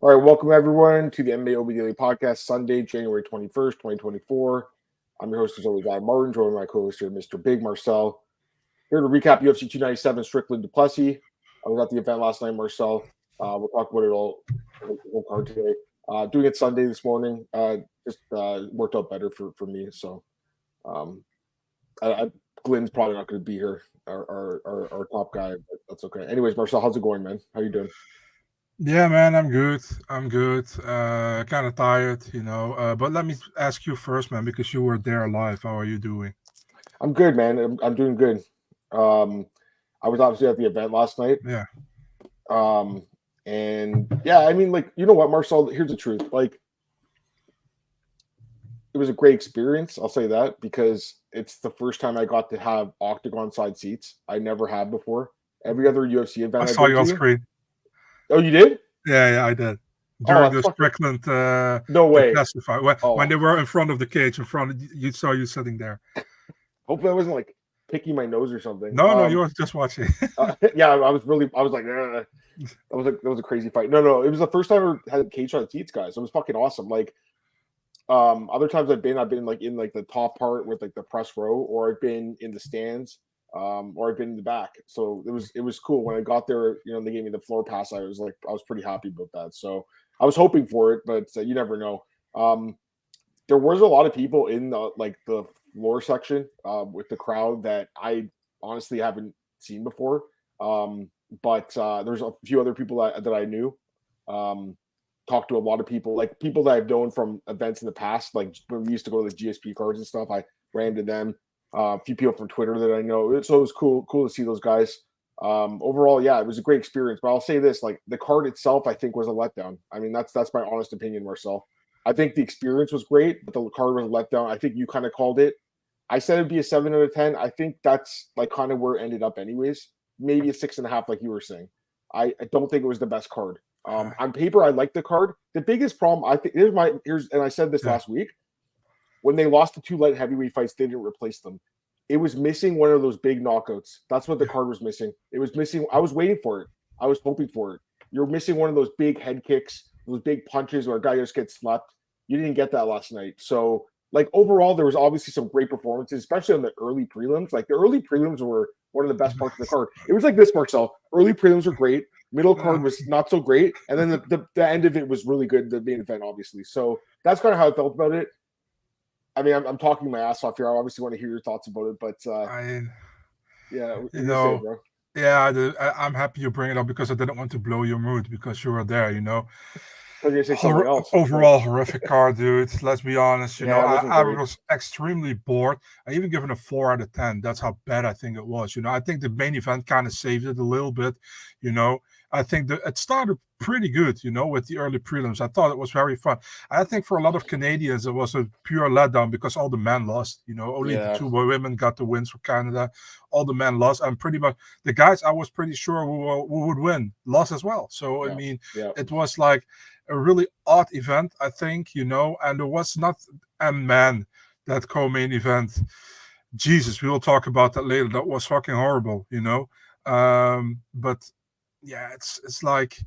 All right, welcome everyone to the MMAOB Daily Podcast, Sunday, January 21st, 2024. I'm your host, as always, Adam Martin, joined by my co-host here, Mr. Big Marcel. Here to recap UFC 297, Strickland to Plessis. I was at the event last night, Marcel. We'll talk about it all card today. Doing it Sunday this morning, just worked out better for me. So Glenn's probably not going to be here, our top guy, but that's okay. Anyways, Marcel, how's it going, man? How you doing? Yeah, man, I'm good. I'm good. Kind of tired, But let me ask you first, man, because you were there live. How are you doing? I'm good, man. I'm doing good. I was obviously at the event last night. Yeah. And yeah, I mean, like, you know what, Marcel, here's the truth. Like, it was a great experience. I'll say that because it's the first time I got to have octagon side seats. I never had before. Every other UFC event I I've saw been you on to. screen. Oh, you did? Yeah, I did. Oh, During that's the fucking Strickland no way. testify. When they were in front of the cage, you saw you sitting there. Hopefully I wasn't like picking my nose or something. No, you were just watching. Yeah, I was like, that was a crazy fight. No, it was the first time I had cage side seats, guys. It was fucking awesome. Like, other times I've been like in like the top part with like the press row, or I've been in the stands, or I've been in the back. So it was cool when I got there. You know, they gave me the floor pass. I was pretty happy about that. So I was hoping for it, but you never know. There was a lot of people in the floor section with the crowd that I honestly haven't seen before. But there's a few other people that I knew. Talked to a lot of people, like people that I've known from events in the past, like when we used to go to the GSP cards and stuff. I ran to them. A few people from Twitter that I know. So it was cool to see those guys. Overall, yeah, it was a great experience. But I'll say this, like the card itself, I think was a letdown. I mean, that's my honest opinion, Marcel. I think the experience was great, but the card was a letdown. I think you kind of called it. I said it'd be a 7 out of 10. I think that's like kind of where it ended up anyways. Maybe a 6.5, like you were saying. I don't think it was the best card. On paper, I like the card. The biggest problem, I think, and I said this last week, when they lost the two light heavyweight fights, they didn't replace them. It was missing one of those big knockouts. That's what the card was missing. It was missing. I was waiting for it. I was hoping for it. You're missing one of those big head kicks, those big punches where a guy just gets slapped. You didn't get that last night. So, like, overall, there was obviously some great performances, especially on the early prelims. Like, the early prelims were one of the best parts of the card. It was like this, Marcel. Early prelims were great. Middle card was not so great. And then the end of it was really good, the main event, obviously. So that's kind of how I felt about it. I mean, I'm talking my ass off here. I obviously want to hear your thoughts about it, but yeah, I'm happy you bring it up because I didn't want to blow your mood because you were there, I was gonna say something else. Overall, horrific card, dude. Let's be honest. I great. was extremely bored. I even given a 4 out of 10. That's how bad I think it was. I think the main event kind of saved it a little bit. I think that it started pretty good, with the early prelims. I thought it was very fun. I think for a lot of Canadians, it was a pure letdown because all the men lost. Only the two women got the wins for Canada. All the men lost. And pretty much the guys I was pretty sure who would win lost as well. So, it was like a really odd event, I think, and there was not a man that co-main event. Jesus, we will talk about that later. That was fucking horrible, but yeah, it's like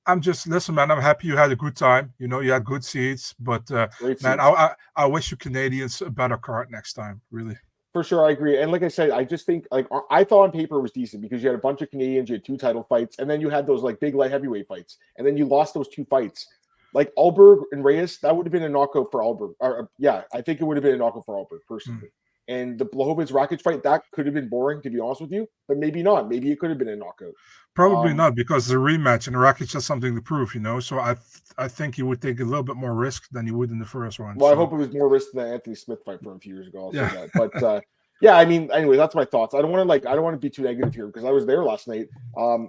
I'm just listen, man. I'm happy you had a good time. You had good seats, but man, I wish you Canadians a better card next time. Really, for sure, I agree. And like I said, I just think like I thought on paper it was decent because you had a bunch of Canadians, you had 2 title fights, and then you had those like big light heavyweight fights, and then you lost those 2 fights. Like Alberg and Reyes, that would have been a knockout for Alberg. Yeah, I think it would have been a knockout for Alberg personally. And the Blachowicz Rakic fight, that could have been boring, to be honest with you, but maybe not. Maybe it could have been a knockout. Probably not, because the rematch and Rakic has something to prove, So I think he would take a little bit more risk than he would in the first one. Well, I hope it was more risk than the Anthony Smith fight from a few years ago. I'll say that. But yeah, I mean, anyway, that's my thoughts. I don't want to be too negative here because I was there last night.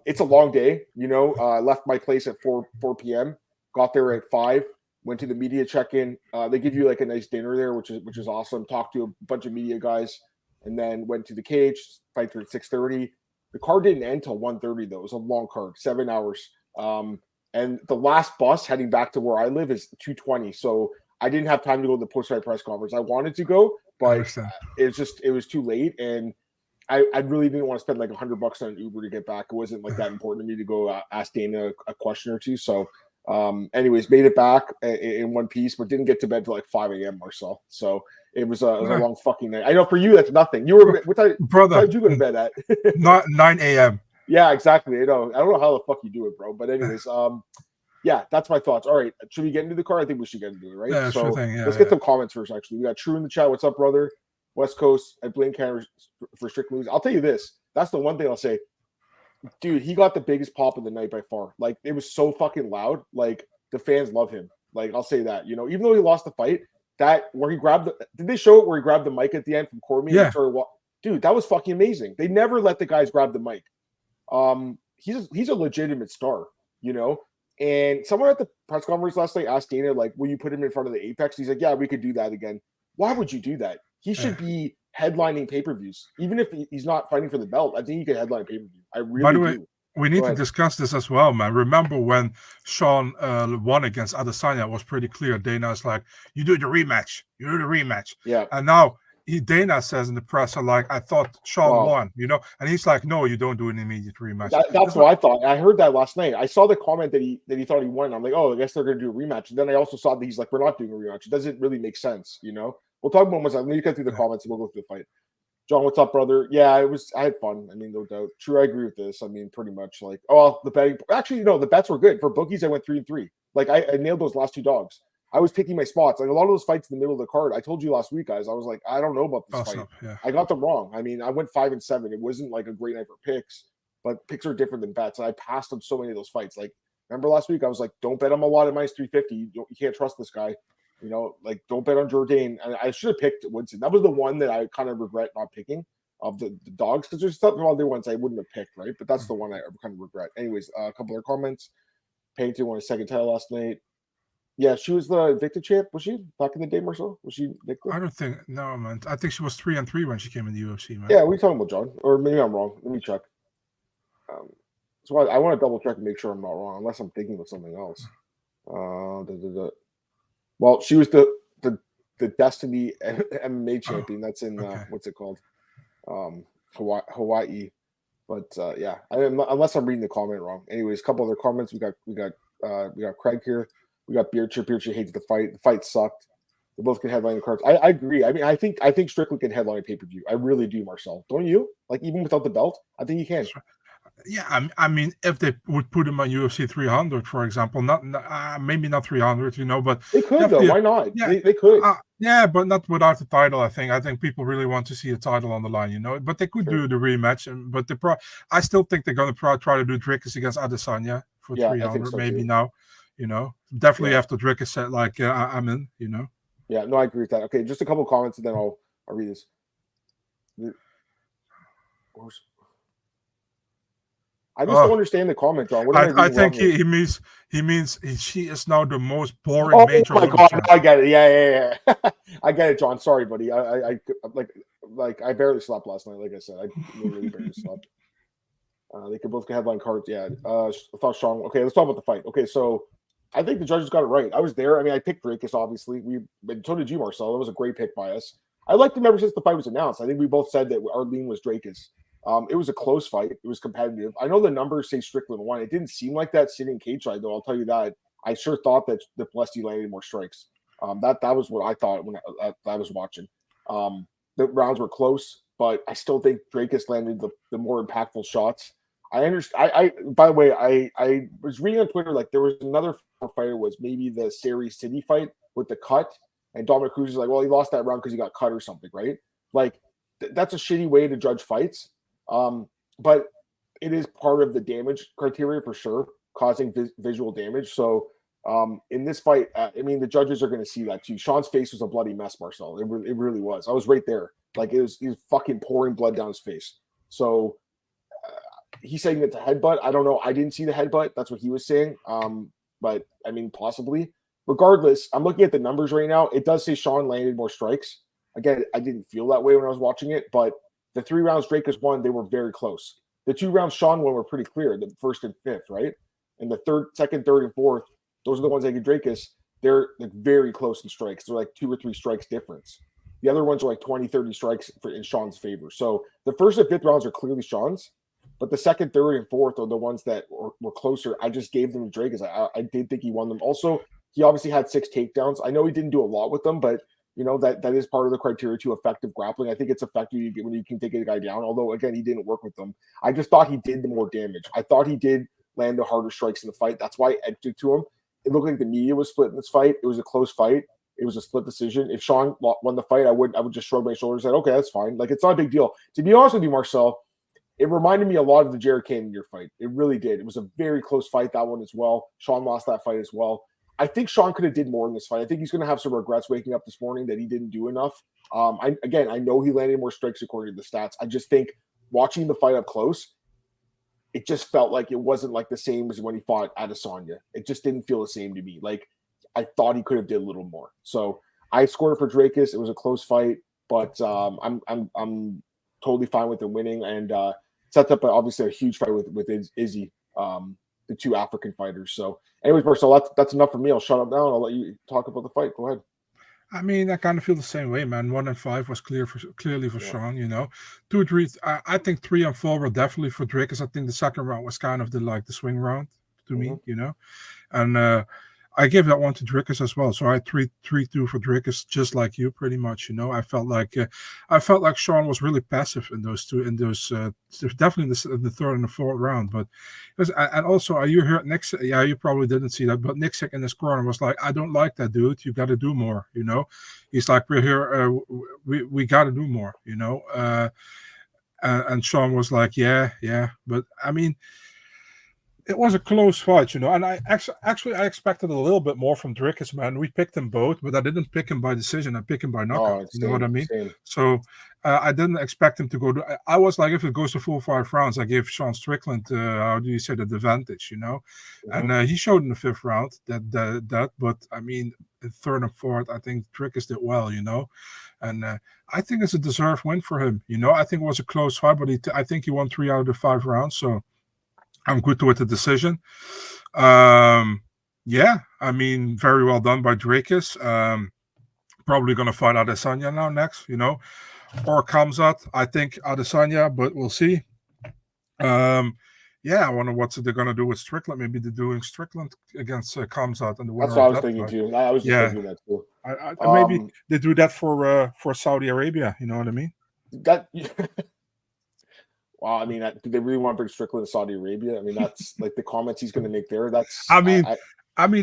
It's a long day, I left my place at 4 p.m. Got there at 5. Went to the media check-in. They give you like a nice dinner there, which is awesome. Talked to a bunch of media guys, and then went to the cage. Fight through at 6:30. The card didn't end till 1:30 though. It was a long card, 7 hours. And the last bus heading back to where I live is 2:20. So I didn't have time to go to the post-fight press conference. I wanted to go, but it was too late, and I really didn't want to spend like $100 on an Uber to get back. It wasn't like that important to me to go ask Dana a question or two. So Anyways, made it back in one piece, but didn't get to bed till like 5 a.m. Marcel. So it was a long fucking night. I know for you that's nothing. You were what time did you go to bed at? Not 9 a.m. Yeah, exactly. I don't know how the fuck you do it, bro. But anyways, yeah, that's my thoughts. All right, should we get into the car? I think we should get into it, right? Yeah, so sure thing. Yeah, let's get some comments first. Actually, we got True in the chat. What's up, brother? West Coast. I blame Canada for Strickland. I'll tell you this. That's the one thing I'll say. Dude, he got the biggest pop of the night by far. Like, it was so fucking loud. Like, the fans love him. Like, I'll say that. You know, even though he lost the fight, that where he grabbed the did they show it where he grabbed the mic at the end from Cormier? Yeah. Dude, that was fucking amazing. They never let the guys grab the mic. He's a legitimate star, you know. And someone at the press conference last night asked Dana, like, will you put him in front of the Apex? He's like, yeah, we could do that again. Why would you do that? He should be headlining pay-per-views. Even if he's not fighting for the belt, I think he could headline pay-per-view. I really By the way, do. we need to discuss this as well, man. Remember when Sean won against Adesanya, it was pretty clear. Dana's like, you do the rematch. You do the rematch. Yeah. And now Dana says in the press, like, I thought Sean won, you know? And he's like, no, you don't do an immediate rematch. That's what I thought. I heard that last night. I saw the comment that he thought he won. I'm like, oh, I guess they're going to do a rematch. And then I also saw that he's like, we're not doing a rematch. It doesn't really make sense, you know? We'll talk about once. Let me get through the comments and we'll go through the fight. John, what's up, brother? Yeah, I had fun. I mean, no doubt. True, I agree with this. I mean, pretty much like, the betting. Actually, you know, the bets were good. For bookies, I went 3-3. Like, I nailed those last two dogs. I was picking my spots. Like, a lot of those fights in the middle of the card, I told you last week, guys, I was like, I don't know about this fight. Yeah. I got them wrong. I mean, I went 5-7. It wasn't like a great night for picks, but picks are different than bets. And I passed on so many of those fights. Like, remember last week, I was like, don't bet him a lot at minus 350. You can't trust this guy. You know, like, don't bet on Jourdain. And I should have picked Woodson. That was the one that I kind of regret not picking of the dogs, because there's some other ones I wouldn't have picked, right? But that's the one I kind of regret. Anyways, a couple of comments. Pennington won a second title last night. Yeah, she was the Invicta champ. Was she back in the day, Marcel? Was she Invicta? I don't think. No, man. I think she was 3-3 when she came in the UFC, man. Yeah, what are you talking about, John? Or maybe I'm wrong. Let me check. So I want to double check and make sure I'm not wrong, unless I'm thinking of something else. Well, she was the Destiny MMA champion. That's in what's it called? Hawaii. But yeah, unless I'm reading the comment wrong. Anyways, a couple other comments. We got Craig here. We got Beercher. Beercher hates the fight. The fight sucked. They both can headline the cards. I agree. I mean, I think Strickland can headline a pay-per-view. I really do, Marcel. Don't you? Like, even without the belt, I think he can. Yeah, I mean, if they would put him on UFC 300, for example, not maybe not 300, you know, but they could though. Why not? Yeah, they could. Yeah, but not without the title. I think people really want to see a title on the line, you know. But they could do the rematch. But I still think they're going to try to do Dricus against Adesanya for 300, maybe too. Now, you know, definitely after Dricus said like, I'm in, you know. Yeah, no, I agree with that. Okay, just a couple of comments and then I'll read this. I just don't understand the comment, John. What I think he means she is now the most boring major. Oh my god, no, I get it. Yeah. I get it, John. Sorry, buddy. I I barely slept last night. Like I said, I literally barely slept. They could both get headline cards. Yeah. I thought Sean. Okay, let's talk about the fight. Okay, so I think the judges got it right. I was there. I mean, I picked Dricus, obviously. So did you, Marcel. It was a great pick by us. I liked him ever since the fight was announced. I think we both said that our lean was Dricus. It was a close fight. It was competitive. I know the numbers say Strickland won. It didn't seem like that sitting cage side, though. I'll tell you that. I sure thought that the Plessis landed more strikes. That was what I thought when I was watching. The rounds were close, but I still think Dricus landed the more impactful shots. I understand. By the way, I was reading on Twitter, like, there was another fighter, was maybe the Series City fight with the cut, and Dominic Cruz is like, well, he lost that round because he got cut or something, right? Like, that's a shitty way to judge fights. But it is part of the damage criteria for sure, causing visual damage. So in this fight, I mean, the judges are going to see that too. Sean's face was a bloody mess, Marcel. It really was. I was right there. Like, he was fucking pouring blood down his face. So he's saying it's a headbutt. I don't know. I didn't see the headbutt. That's what he was saying. But I mean, possibly. Regardless, I'm looking at the numbers right now. It does say Sean landed more strikes. Again, I didn't feel that way when I was watching it, but the 3 rounds Dricus won, they were very close. The 2 rounds Sean won were pretty clear, the first and fifth, right? And the second, third, and fourth, those are the ones that get Dricus. They're like very close in strikes. They're like 2 or 3 strikes difference. The other ones are like 20, 30 strikes in Sean's favor. So the first and fifth rounds are clearly Sean's, But the second, third, and fourth are the ones that were closer. I just gave them to Dricus. I did think he won them. Also, he obviously had 6 takedowns. I know he didn't do a lot with them, but that is part of the criteria to effective grappling. I think it's effective when you can take a guy down. Although again, he didn't work with them. I just thought he did the more damage. I thought he did land the harder strikes in the fight. That's why I edged it to him. It looked like the media was split in this fight. It was a close fight. It was a split decision. If Sean won the fight, I would just shrug my shoulders and say, okay, that's fine. Like, it's not a big deal. To be honest with you, Marcel, it reminded me a lot of the Jared Cannonier fight. It really did. It was a very close fight, that one as well. Sean lost that fight as well. I think Sean could have did more in this fight. I think he's going to have some regrets waking up this morning that he didn't do enough. I know he landed more strikes according to the stats. I just think watching the fight up close, it just felt like it wasn't like the same as when he fought Adesanya. It just didn't feel the same to me. Like, I thought he could have did a little more. So I scored for Dricus. It was a close fight, but I'm totally fine with him winning, and sets up obviously a huge fight with Izzy, the 2 African fighters. So, anyways, Marcel, that's enough for me. I'll shut up now and I'll let you talk about the fight. Go ahead. I mean, I kind of feel the same way, man. 1 and 5 was clearly for Sean, 2, 3. I think 3 and 4 were definitely for Dricus. I think the second round was kind of the swing round to me, and I gave that one to Dricus as well. So I had 3-2 for Dricus, just like you, pretty much. I felt like Sean was really passive in those two, definitely in the third and the fourth round. But and also you heard Nick. Yeah, you probably didn't see that, but Nick in his corner was like, "I don't like that, dude. You got to do more." He's like, "We're here. We got to do more." And Sean was like, "Yeah." But I mean, it was a close fight, and I actually expected a little bit more from Dricus, man. We picked them both, but I didn't pick him by decision. I picked him by knockout. You know what I mean? Same. So I didn't expect him to go to. I was like, if it goes to full 5 rounds, I give Sean Strickland, how do you say, the advantage, And he showed in the 5th round that. But I mean, in 3rd and 4th, I think Dricus did well, And I think it's a deserved win for him. I think it was a close fight, but I think he won 3 out of the 5 rounds. So I'm good with the decision. Yeah, I mean, very well done by Dricus. Probably going to fight Adesanya now next, or Khamzat. I think Adesanya, but we'll see. Yeah, I wonder what they're going to do with Strickland. Maybe they're doing Strickland against Khamzat. And that's what I was thinking too. I was just thinking that too. Maybe they do that for Saudi Arabia. You know what I mean? Wow, I mean, do they really want to bring Strickland to Saudi Arabia? I mean, that's like the comments he's going to make there. That's. I mean,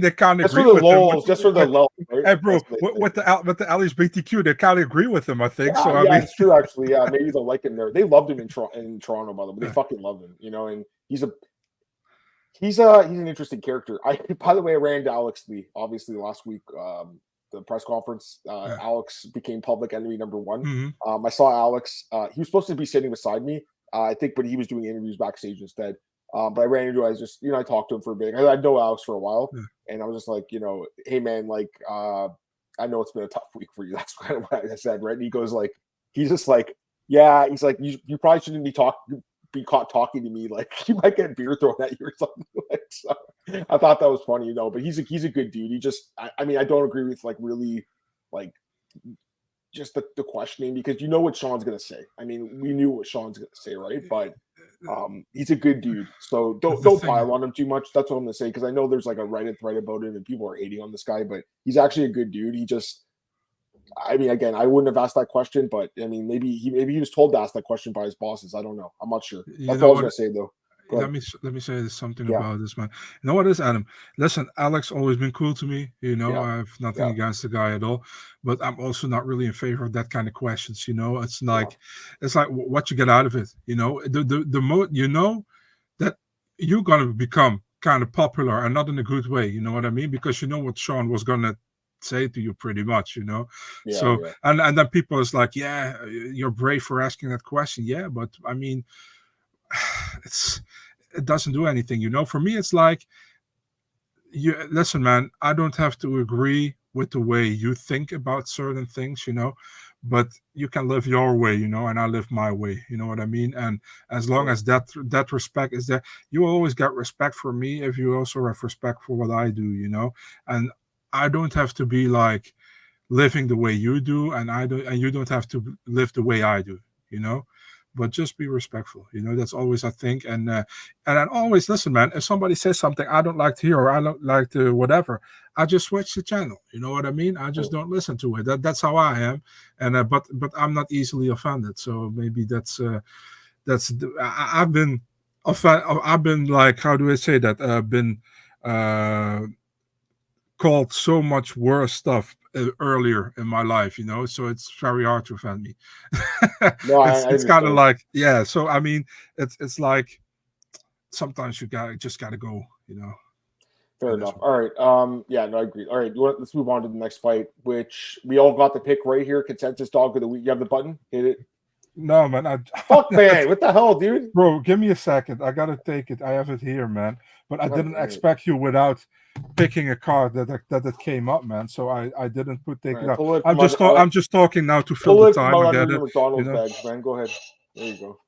they kind of agree with him. Just for the low, right? Hey, bro, with the LGBTQ, they kind of agree with him. I think so. I mean, it's true actually. Yeah, maybe they'll like him there. They loved him in Toronto, by the way. They fucking love him, And he's an interesting character. By the way, I ran into Alex Lee obviously last week. The press conference. Alex became public enemy number 1. Mm-hmm. I saw Alex. He was supposed to be sitting beside me. I think, but he was doing interviews backstage instead. But I ran into him. I was just, I talked to him for a bit. I know Alex for a while, and I was just like, hey man, like, I know it's been a tough week for you. That's kind of what I said, right? And he goes like, he's just like, yeah, he's like, you probably shouldn't be caught talking to me. Like, you might get beer thrown at you or something. So I thought that was funny, but he's a good dude. He just, I mean, I don't agree with like really like. Just the questioning, because what Sean's going to say. I mean, we knew what Sean's going to say, right? But he's a good dude. So don't pile on him too much. That's what I'm going to say, because I know there's like a Reddit thread about him and people are hating on this guy, but he's actually a good dude. He just, I mean, again, I wouldn't have asked that question, but I mean, maybe he was told to ask that question by his bosses. I don't know. I'm not sure. That's all I was going to say, though. Let me say something about this, man. You know what it is, Adam? Listen, Alex always been cool to me. I have nothing against the guy at all, but I'm also not really in favor of that kind of questions. It's like it's like what you get out of it. The more that you're gonna become kind of popular, and not in a good way. You know what I mean? Because what Sean was gonna say to you, pretty much. And then people is like, yeah, you're brave for asking that question. Yeah, but I mean. It doesn't do anything, For me, it's like, listen, man, I don't have to agree with the way you think about certain things, but you can live your way, and I live my way, you know what I mean? And as long as that respect is there, you always get respect for me if you also have respect for what I do, and I don't have to be like living the way you do, and you don't have to live the way I do, but just be respectful. That's always I think, and then always listen, man. If somebody says something I don't like to hear or I don't like to whatever, I just switch the channel. You know what I mean? I just don't listen to it. That's how I am, and but I'm not easily offended. So maybe I've been I've been like, how do I say that? Been called so much worse stuff earlier in my life, so it's very hard to offend me. No, it's kind of like, yeah. So I mean, it's like sometimes you just gotta go, Fair enough. All right. Yeah, no, I agree. All right, let's move on to the next fight, which we all got the pick right here. Consensus dog of the week. You have the button. Hit it. No, man. Fuck, man. What the hell, dude? Bro, give me a second. I gotta take it. I have it here, man. But I didn't expect you without picking a card that it came up, man. So I didn't take it out. I'm just talking now to fill the time. I get it. McDonald's bags, man. Go ahead. There you go.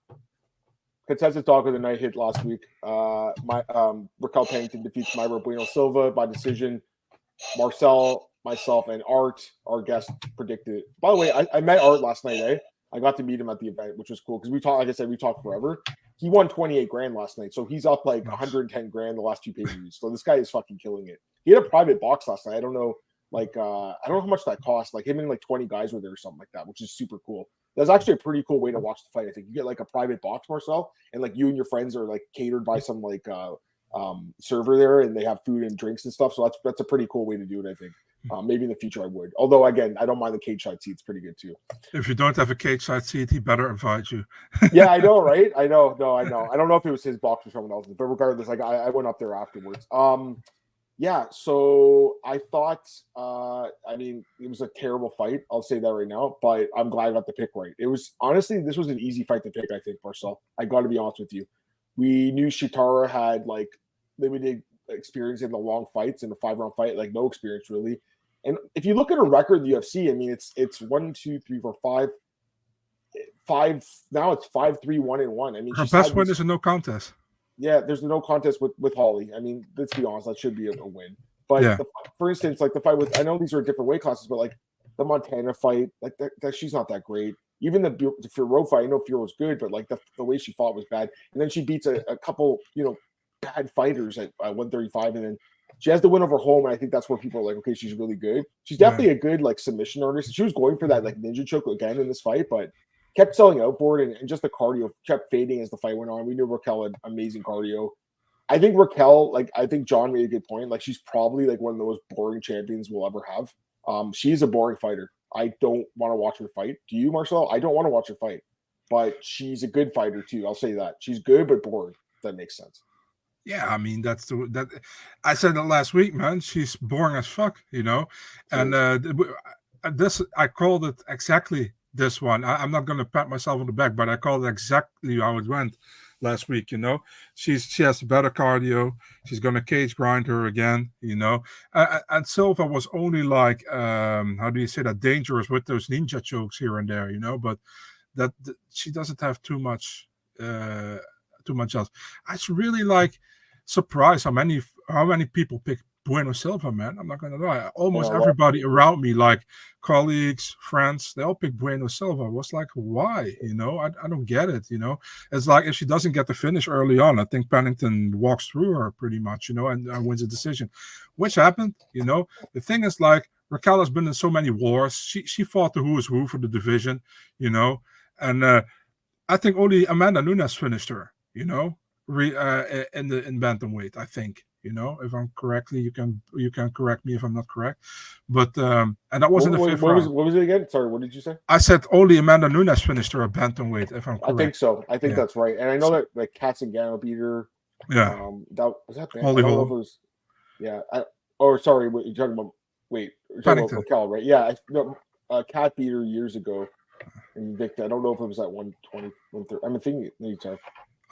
Consensus dog of the night hit last week. Raquel Pennington defeats Mayra Bueno Silva by decision. Marcel, myself, and Art, our guest, predicted it. By the way, I met Art last night, eh? I got to meet him at the event, which was cool because we talked. Like I said, we talked forever. He won 28 grand last night, so he's up like 110 grand the last two pay-per-views. So this guy is fucking killing it. He had a private box last night. I don't know, I don't know how much that cost. Like him and like 20 guys were there or something like that, which is super cool. That's actually a pretty cool way to watch the fight. I think you get like a private box, Marcel, and like you and your friends are like catered by some like server there, and they have food and drinks and stuff. So that's a pretty cool way to do it. I think. Maybe in the future I would. Although again, I don't mind the cage side seat. It's pretty good too. If you don't have a cage side seat, he better invite you. Yeah, I know, right? I know. No, I know. I don't know if it was his box or someone else's, but regardless, like I went up there afterwards. Yeah. So I thought, I mean, it was a terrible fight. I'll say that right now, but I'm glad I got the pick right. It was honestly, this was an easy fight to pick. I think, Marcel. I got to be honest with you. We knew Shitara had like limited experience in the long fights in the 5-round fight, like no experience really. And if you look at her record in the UFC, I mean, it's 1, 2, 3, 4, 5. Now it's 5-3-1-1. I mean, her best win is a no contest. Yeah, there's a no contest with Holly. I mean, let's be honest, that should be a win. But yeah. For instance, like the fight with, I know these are different weight classes, but like the Montana fight, like that she's not that great. Even the Furo fight, I know Furo was good, but like the way she fought was bad. And then she beats a couple, bad fighters at 135, and then she has the win over Home, and I think that's where people are like, okay, she's really good. She's definitely a good like submission artist. She was going for that like ninja choke again in this fight, but kept selling outboard and just the cardio kept fading as the fight went on. We knew Raquel had amazing cardio. I think Raquel, I think John made a good point. Like she's probably like one of the most boring champions we'll ever have. She's a boring fighter. I don't want to watch her fight. Do you, Marcel? I don't want to watch her fight, but she's a good fighter too. I'll say that she's good but boring. If that makes sense. Yeah, I mean that I said it last week, man. She's boring as fuck, and this I called it exactly this one. I'm not going to pat myself on the back, but I called it exactly how it went last week. She has better cardio. She's going to cage grind her again. And Silva was only like how do you say that, dangerous with those ninja chokes here and there, but that she doesn't have too much else. I was really like surprised how many people pick Bueno Silva, man. I'm not gonna lie. Almost everybody around me, like colleagues, friends, they all pick Bueno Silva. I was like, why? I don't get it. It's like if she doesn't get the finish early on, I think Pennington walks through her pretty much, and wins a decision, which happened. The thing is, like, Raquel has been in so many wars. She fought the who is who for the division, and I think only Amanda Nunes finished her. In bantamweight, I think. If I'm correctly, you can correct me if I'm not correct. But and that was in the fifth round. What was it again? Sorry, what did you say? I said only Amanda Nunes finished her at bantamweight. If I'm correct, I think so. I think that's right. And I know that like Katzengano beat her. Yeah. That was that. Holy hole. Was, yeah. Sorry. What you're talking about? Wait, you're talking about Raquel, right? Yeah. Kat beat her years ago. Invicta. I don't know if it was at 120, 130. I'm thinking. Sorry.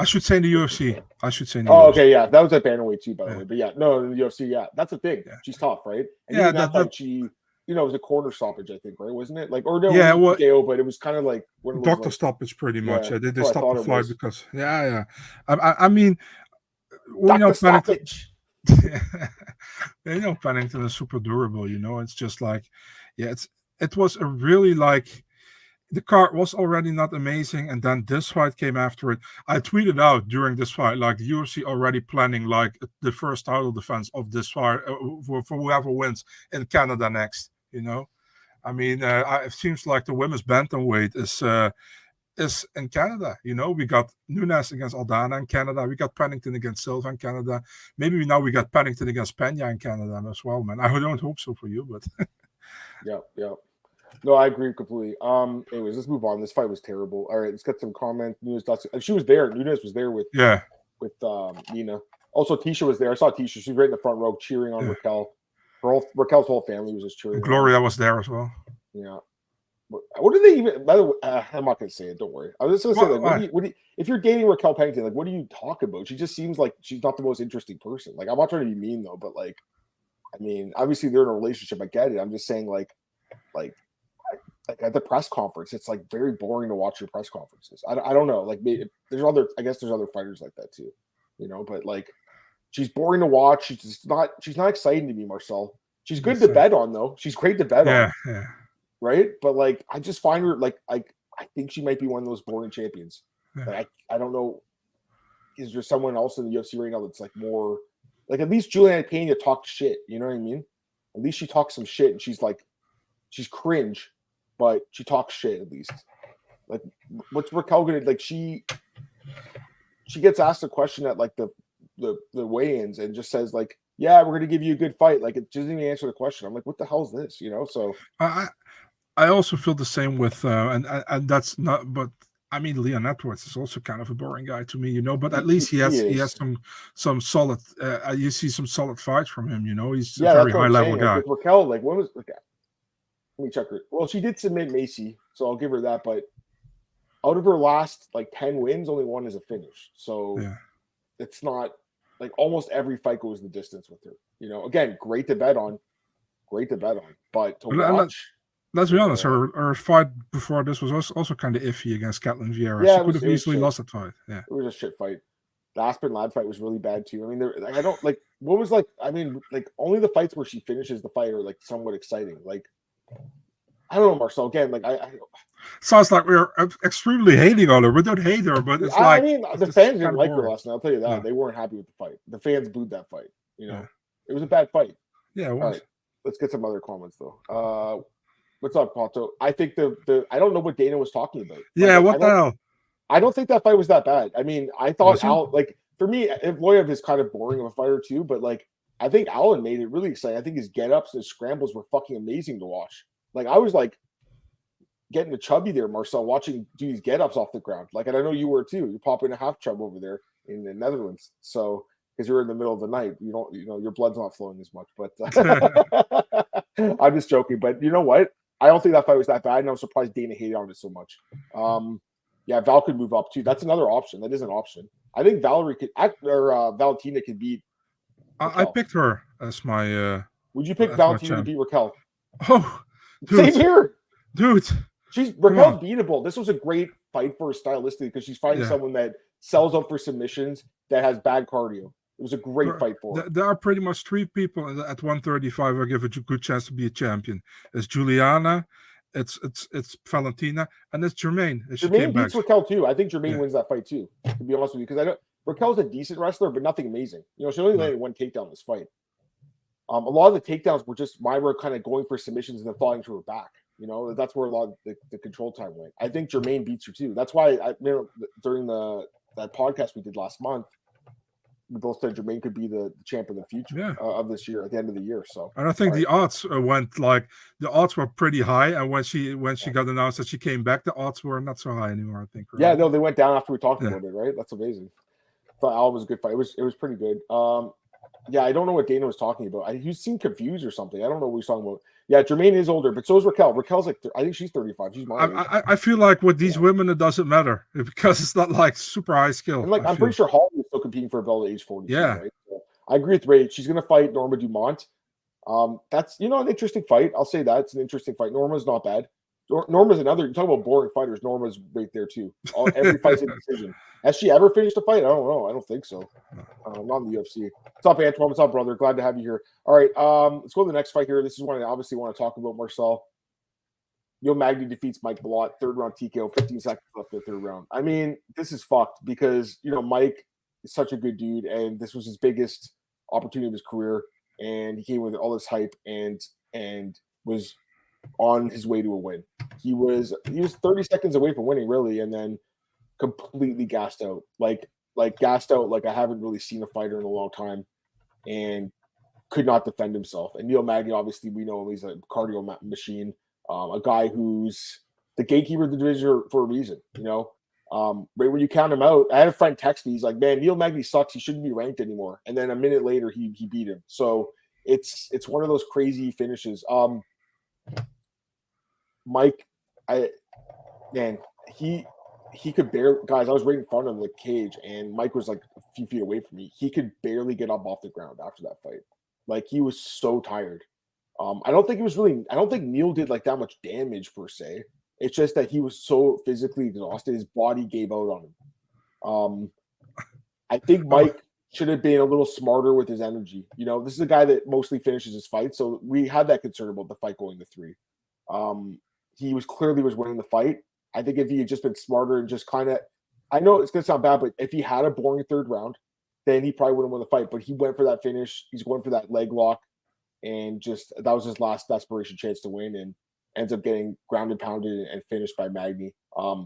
I should say in the UFC. Okay, yeah, that was at bantamweight too, by the way. But yeah, no, in the UFC, yeah, that's the thing. Yeah. She's tough, right? And that she, it was a corner stoppage, I think, right? Wasn't it? Like, or no, yeah, but it was kind of like doctor stoppage, pretty much. Yeah, they stopped the fight because, I mean, we know Pennington. Pennington is super durable. It's just like, it was a really like. the card was already not amazing, and then this fight came after it. I tweeted out during this fight, like the UFC already planning like the first title defense of this fight for whoever wins in Canada next. I mean, it seems like the women's bantamweight is in Canada. We got Nunes against Aldana in Canada. We got Pennington against Silva in Canada. Maybe now we got Pennington against Pena in Canada as well, man. I don't hope so for you, but yeah. No, I agree completely. Anyways, let's move on. This fight was terrible. All right, let's get some comments. Nunes, she was there. Nunes was there with Nina. Also, Tisha was there. I saw Tisha. She was right in the front row cheering on Raquel. Raquel's whole family was just cheering. Gloria was there as well. Yeah. What did they even? By the way, I'm not going to say it. Don't worry. I was just going to say, like, if you're dating Raquel Pennington, like, what do you talk about? She just seems like she's not the most interesting person. Like, I'm not trying to be mean though, but like, I mean, obviously they're in a relationship. I get it. I'm just saying, like at the press conference, it's like very boring to watch your press conferences. I don't know. Like, maybe there's other fighters like that too, but like, she's boring to watch. She's not exciting to me, Marcel. She's good to bet on though. She's great to bet on. Yeah. Right. But like, I just find her like, I think she might be one of those boring champions. Yeah. Like, I don't know. Is there someone else in the UFC right now that's like more like, at least Juliana Pena talked shit. You know what I mean? At least she talks some shit, and she's cringe, but she talks shit at least. Like, what's Raquel gonna like? She gets asked a question at like the weigh-ins and just says like, "Yeah, we're gonna give you a good fight." Like, it doesn't even answer the question. I'm like, what the hell is this? So I also feel the same with and that's not, but I mean, Leon Edwards is also kind of a boring guy to me, but at least he has some solid. You see some solid fights from him. He's a very high level guy. Like, with Raquel, like, when was let me check her. Well, she did submit Macy, so I'll give her that. But out of her last like 10 wins, only one is a finish. So it's not like almost every fight goes the distance with her. Again, great to bet on, but to watch. Let's be honest, her fight before this was also kind of iffy against Katlyn Vieira. Yeah, she could have easily lost that fight. Yeah, it was a shit fight. The Aspen Ladd fight was really bad too. I mean, I don't like what was like. I mean, like, only the fights where she finishes the fight are like somewhat exciting. Like, I don't know, Marcel. Again, like I sounds like we're extremely hating on her. We don't hate her, but it's like, I mean, the fans didn't like her last night. I'll tell you that. Yeah. They weren't happy with the fight. The fans booed that fight. It was a bad fight. Yeah, it was. All right, let's get some other comments though. What's up, Pato? I think the I don't know what Dana was talking about. Yeah, what the hell? I don't think that fight was that bad. I mean, I thought like, for me, Evloev is kind of boring of a fighter too, but like, I think Allen made it really exciting. I think his get-ups and his scrambles were fucking amazing to watch. Like, I was like getting a chubby there, Marcel, watching these get-ups off the ground. Like, and I know you were too. You're popping a half chub over there in the Netherlands. So, because you're in the middle of the night, you don't, your blood's not flowing as much. But I'm just joking. But you know what? I don't think that fight was that bad, and I'm surprised Dana hated on it so much. Yeah, Val could move up too. That's another option. That is an option. I think Valentina could beat Raquel. I picked her as my. Would you pick Valentina to beat Raquel? Oh, dude. Same here, dude. Raquel's beatable. This was a great fight for her stylistically because she's fighting someone that sells up for submissions, that has bad cardio. It was a great fight for her. There are pretty much three people at 135 I give it a good chance to be a champion. It's Juliana, it's Valentina, and it's Germaine. Germaine beats Raquel too. I think Germaine wins that fight too, to be honest with you, because Raquel's a decent wrestler, but nothing amazing. She only landed one takedown in this fight. A lot of the takedowns were just Mayra kind of going for submissions and then falling to her back. That's where a lot of the control time went. I think Germaine beats her too. That's why during that podcast we did last month, we both said Germaine could be the champ of the future of this year at the end of the year. So, and I think the odds the odds were pretty high, and when she got announced that she came back, the odds were not so high anymore. I think. Right? Yeah, no, they went down after we talked about it. Right, that's amazing. I thought Al was a good fight. It was pretty good. Yeah, I don't know what Dana was talking about. He seemed confused or something. I don't know what he's talking about. Yeah, Germaine is older, but so is Raquel. Raquel's like, I think she's 35. She's my age. I feel like with these women, it doesn't matter because it's not like super high skill. And I'm pretty sure Holly is still competing for a belt at age 40. Yeah. Right? So I agree with Ray. She's going to fight Norma Dumont. That's, an interesting fight. I'll say that. It's an interesting fight. Norma's not bad. Norma's another, you talk about boring fighters. Norma's right there too. Every fight's a decision. Has she ever finished a fight? I don't know. I don't think so. Not in the UFC. What's up, Antoine? What's up, brother? Glad to have you here. All right, let's go to the next fight here. This is one I obviously want to talk about, Marcel. Neil Magny defeats Mike Malott, 3rd round TKO, 15 seconds left in the 3rd round. I mean, this is fucked because, Mike is such a good dude, and this was his biggest opportunity of his career, and he came with all this hype and was on his way to a win. He was 30 seconds away from winning, really, and then completely gassed out. Like I haven't really seen a fighter in a long time, and could not defend himself. And Neil Magny, obviously, we know him. He's a cardio machine, a guy who's the gatekeeper of the division for a reason, right when you count him out, I had a friend text me. He's like, man, Neil Magny sucks. He shouldn't be ranked anymore. And then a minute later, he beat him. So it's one of those crazy finishes. Mike, he could barely, guys, I was right in front of the cage, and Mike was like a few feet away from me. He could barely get up off the ground after that fight. Like, he was so tired. I don't think Neil did like that much damage per se. It's just that he was so physically exhausted, his body gave out on him. I think Mike should have been a little smarter with his energy. This is a guy that mostly finishes his fight, so we had that concern about the fight going to 3. He was winning the fight. I think if he had just been smarter and just kind of, I know it's going to sound bad, but if he had a boring 3rd round, then he probably wouldn't win the fight. But he went for that finish. He's going for that leg lock, and just that was his last desperation chance to win, and ends up getting grounded, pounded, and finished by Magny.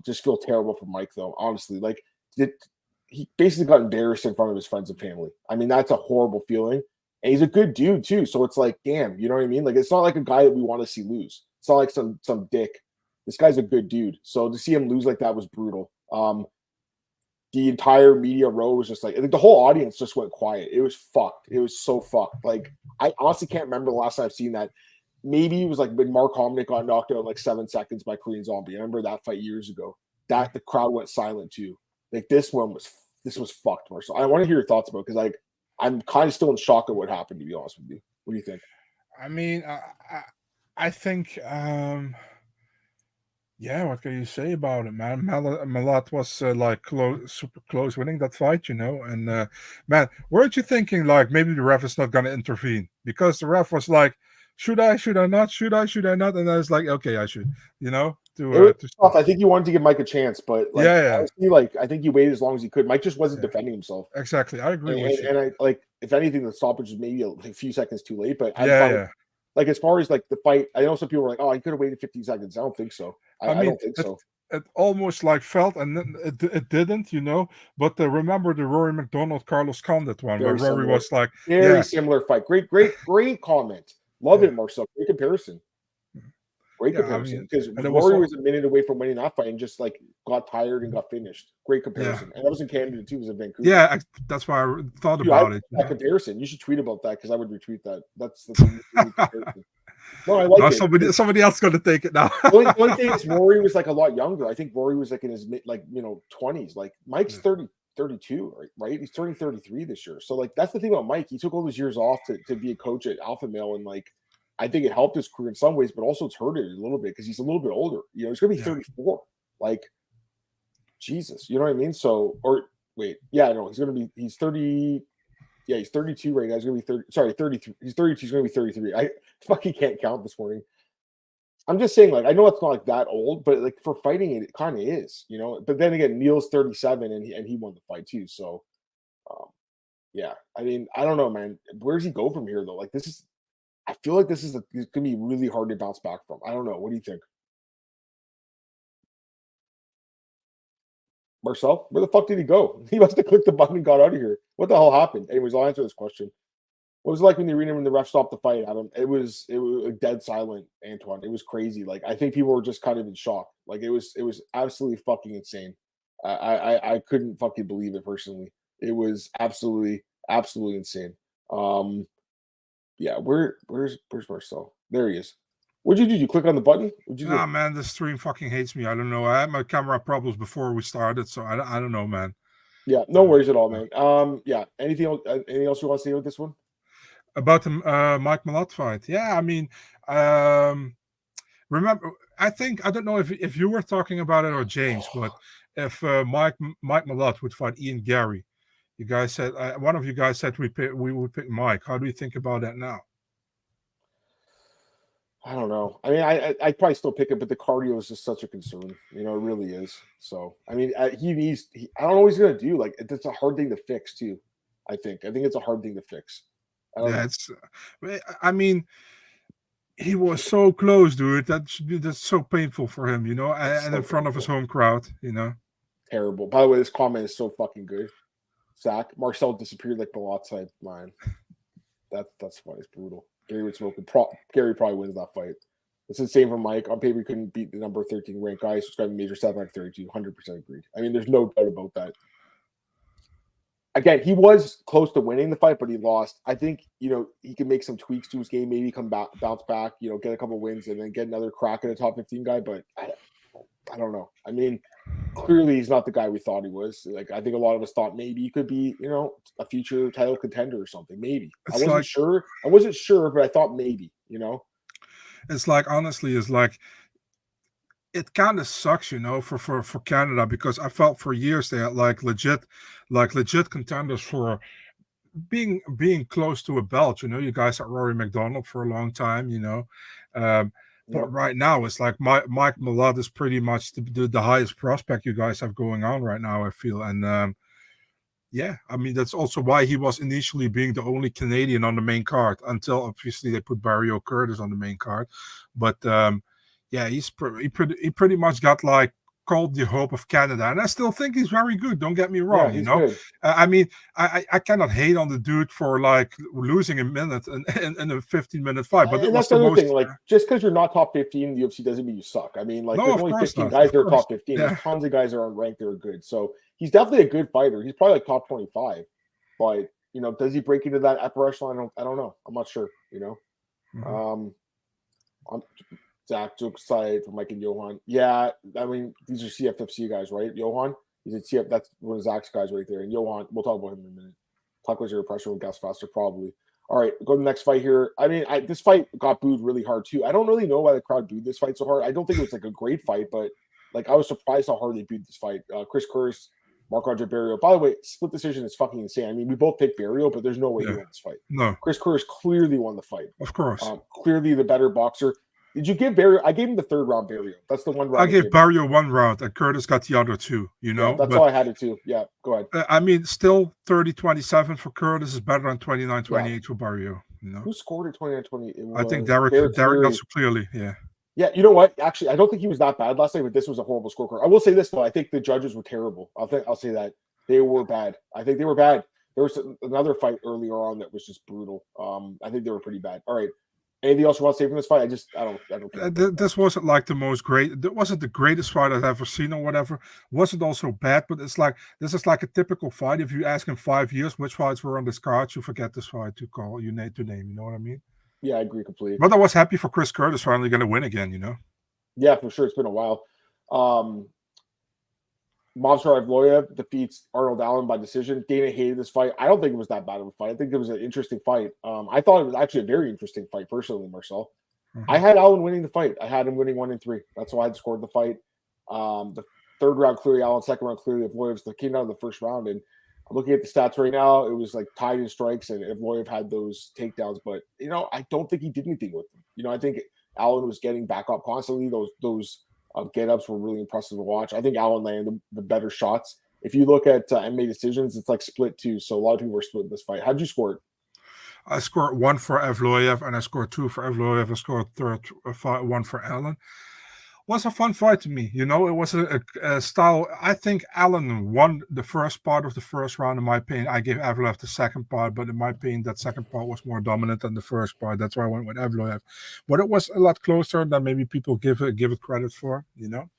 Just feel terrible for Mike, though, honestly. Like, he basically got embarrassed in front of his friends and family. I mean, that's a horrible feeling. And he's a good dude, too. So it's like, damn, you know what I mean? Like, it's not like a guy that we want to see lose. It's not like some dick. This guy's a good dude. So to see him lose like that was brutal. The entire media row was just like the whole audience just went quiet. It was fucked. It was so fucked. Like, I honestly can't remember the last time I've seen that. Maybe it was like when Mark Hominick got knocked out in like 7 seconds by Korean Zombie. I remember that fight years ago. That the crowd went silent too. Like, this was fucked, Marcel. I want to hear your thoughts about it, because I'm kind of still in shock at what happened, to be honest with you. What do you think? I mean, I think, yeah, what can you say about it, man? Malott was super close winning that fight, and man, weren't you thinking like maybe the ref is not going to intervene? Because the ref was like, should I not? Should I not? And I was like, okay, I should, It was tough. I think he wanted to give Mike a chance, but honestly, I think he waited as long as he could. Mike just wasn't defending himself. Exactly, I agree with you. And I if anything, the stoppage was maybe a few seconds too late. But like, as far as like the fight, I know some people were like, "Oh, he could have waited 15 seconds." I don't think so. I don't think so. It almost like felt, and then it didn't, But remember the Rory McDonald Carlos Condit one, where Rory was like very similar fight. Great comment. Love it, Marcel. Great comparison. Great comparison, because Rory was a minute away from winning that fight and just like got tired and got finished. Great comparison, and that was in Canada too. It was in Vancouver. Yeah, that's why I thought about it. That comparison, you should tweet about that, because I would retweet that. That's comparison. No, I like it. Somebody else going to take it now. The only thing is, Rory was like a lot younger. I think Rory was like in his 20s. Like, Mike's 32, right? He's turning 33 this year. So like, that's the thing about Mike. He took all those years off to be a coach at Alpha Male, and like, I think it helped his career in some ways, but also it's hurt it a little bit because he's a little bit older. He's going to be 34. Like, Jesus, you know what I mean? So, or wait, he's 30. Yeah, he's 32 right now. He's going to be 30. Sorry, 33. He's 32. He's going to be 33. I fucking can't count this morning. I'm just saying, like, I know it's not like that old, but like for fighting it kind of is, But then again, Neil's 37 and he won the fight too. So, yeah. I mean, I don't know, man. Where does he go from here though? Like, I feel like it's going to be really hard to bounce back from. I don't know. What do you think? Marcel, where the fuck did he go? He must have clicked the button and got out of here. What the hell happened? Anyways, I'll answer this question. What was it like when the ref stopped the fight, Adam? It was dead silent, Antoine. It was crazy. Like, I think people were just kind of in shock. Like, it was absolutely fucking insane. I couldn't fucking believe it personally. It was absolutely insane. Yeah, where's Marcel? There he is. What'd you do? Did you click on the button? Nah, man, the stream fucking hates me. I don't know. I had my camera problems before we started, so I don't know, man. Yeah, no worries at all, man. Yeah. Anything else you want to say with this one? About the Mike Malott fight? Yeah, I mean, remember, I don't know if you were talking about it or James, but if Mike Malott would fight Ian Gary, you guys said one of you guys said we would pick Mike. How do you think about that now? I don't know. I mean, I'd probably still pick it, but the cardio is just such a concern. You know, it really is. So, I mean, I don't know what he's going to do. Like, it's a hard thing to fix, too. I think it's a hard thing to fix. It's, I mean, he was so close, dude. That's so painful for him, you know, and in front of his home crowd, you know. Terrible. By the way, this comment is so fucking good. Zach, Marcel disappeared like the outside line. That's funny. It's brutal. Gary would smoke. Gary probably wins that fight. It's the same for Mike. On paper, he couldn't beat the number 13 ranked guy. He's got a major 732. 100% agreed. I mean, there's no doubt about that. Again, he was close to winning the fight, but he lost. I think, you know, he can make some tweaks to his game, maybe bounce back, you know, get a couple wins and then get another crack at a top 15 guy. But I don't know. I mean, clearly he's not the guy we thought he was. Like, I think a lot of us thought maybe he could be, you know, a future title contender or something. Maybe. I wasn't sure, but I thought maybe, you know. It's like, honestly, it's like, it kind of sucks, you know, for Canada, because I felt for years they had like legit contenders for being close to a belt. You know, you guys had Rory McDonald for a long time, you know. But right now it's like Mike Malott is pretty much the highest prospect you guys have going on right now, I feel. And yeah, I mean, that's also why he was initially being the only Canadian on the main card, until obviously they put Barrio Curtis on the main card. But yeah, he pretty much got like called the hope of Canada, and I still think he's very good. Don't get me wrong, you know. I mean, I cannot hate on the dude for like losing a minute in a 15-minute fight, but that's the other thing. Like, just because you're not top 15 in the UFC doesn't mean you suck. I mean, like, there's only 15 guys that are top 15. Yeah. There's tons of guys that are unranked that are good. So he's definitely a good fighter. He's probably like top 25, but you know, does he break into that upper echelon? I don't know. I'm not sure. You know. Mm-hmm. Zach, joke aside for Mike and Johan. Yeah, I mean, these are CFFC guys, right? Johan? He's at CF. That's one of Zach's guys right there. And Johan, we'll talk about him in a minute. Talk about your pressure with Gas Faster, probably. All right, go to the next fight here. I mean, this fight got booed really hard, too. I don't really know why the crowd booed this fight so hard. I don't think it was like a great fight, but like I was surprised how hard they booed this fight. Chris Curtis, Marc-Andre Barrio. By the way, split decision is fucking insane. I mean, we both picked Barrio, but there's no way he won this fight. No. Chris Curtis clearly won the fight. Of course. Clearly the better boxer. Did you give Barrio? I gave him the third round Barrio. That's the one round. I gave Barrio 1 round, and Curtis got the other 2, you know? Yeah, that's all I had it too. Yeah, go ahead. I mean, still 30-27 for Curtis is better than 29-28 for Barrio, you know? Who scored at 29-28? I think Derek not so clearly, yeah. Yeah, you know what? Actually, I don't think he was that bad last night, but this was a horrible scorecard. I will say this, though. I think the judges were terrible. I'll say that. They were bad. I think they were bad. There was another fight earlier on that was just brutal. I think they were pretty bad. All right. Anything else you want to say from this fight? I don't care. This wasn't like the most great. It wasn't the greatest fight I've ever seen or whatever. Wasn't also bad, but it's like this is like a typical fight. If you ask in 5 years which fights were on this card, you forget this fight to call you name to name. You know what I mean? Yeah, I agree completely. But I was happy for Chris Curtis finally going to win again. You know? Yeah, for sure. It's been a while. Movsar Evloev defeats Arnold Allen by decision. Dana hated this fight. I don't think it was that bad of a fight. I think it was an interesting fight. I thought it was actually a very interesting fight, personally, Marcel. Mm-hmm. I had Allen winning the fight. I had him winning 1-3. That's why I scored the fight. The third round, clearly Allen. Second round, clearly Evloev's the king out of the first round. And I'm looking at the stats right now. It was like tied in strikes, and Evloev had those takedowns. But, you know, I don't think he did anything with them. You know, I think Allen was getting back up constantly. Those get-ups were really impressive to watch. I think Allen landed the better shots. If you look at MMA decisions, it's like split 2. So a lot of people were split in this fight. How'd you score it? I scored 1 for Evloev, and I scored 2 for Evloev. I scored 1 for Allen. It was a fun fight to me. You know, it was a style. I think Allen won the first part of the first round, in my opinion. I gave Evloev the second part, but in my opinion, that second part was more dominant than the first part. That's why I went with Evloev. But it was a lot closer than maybe people give it credit for, you know.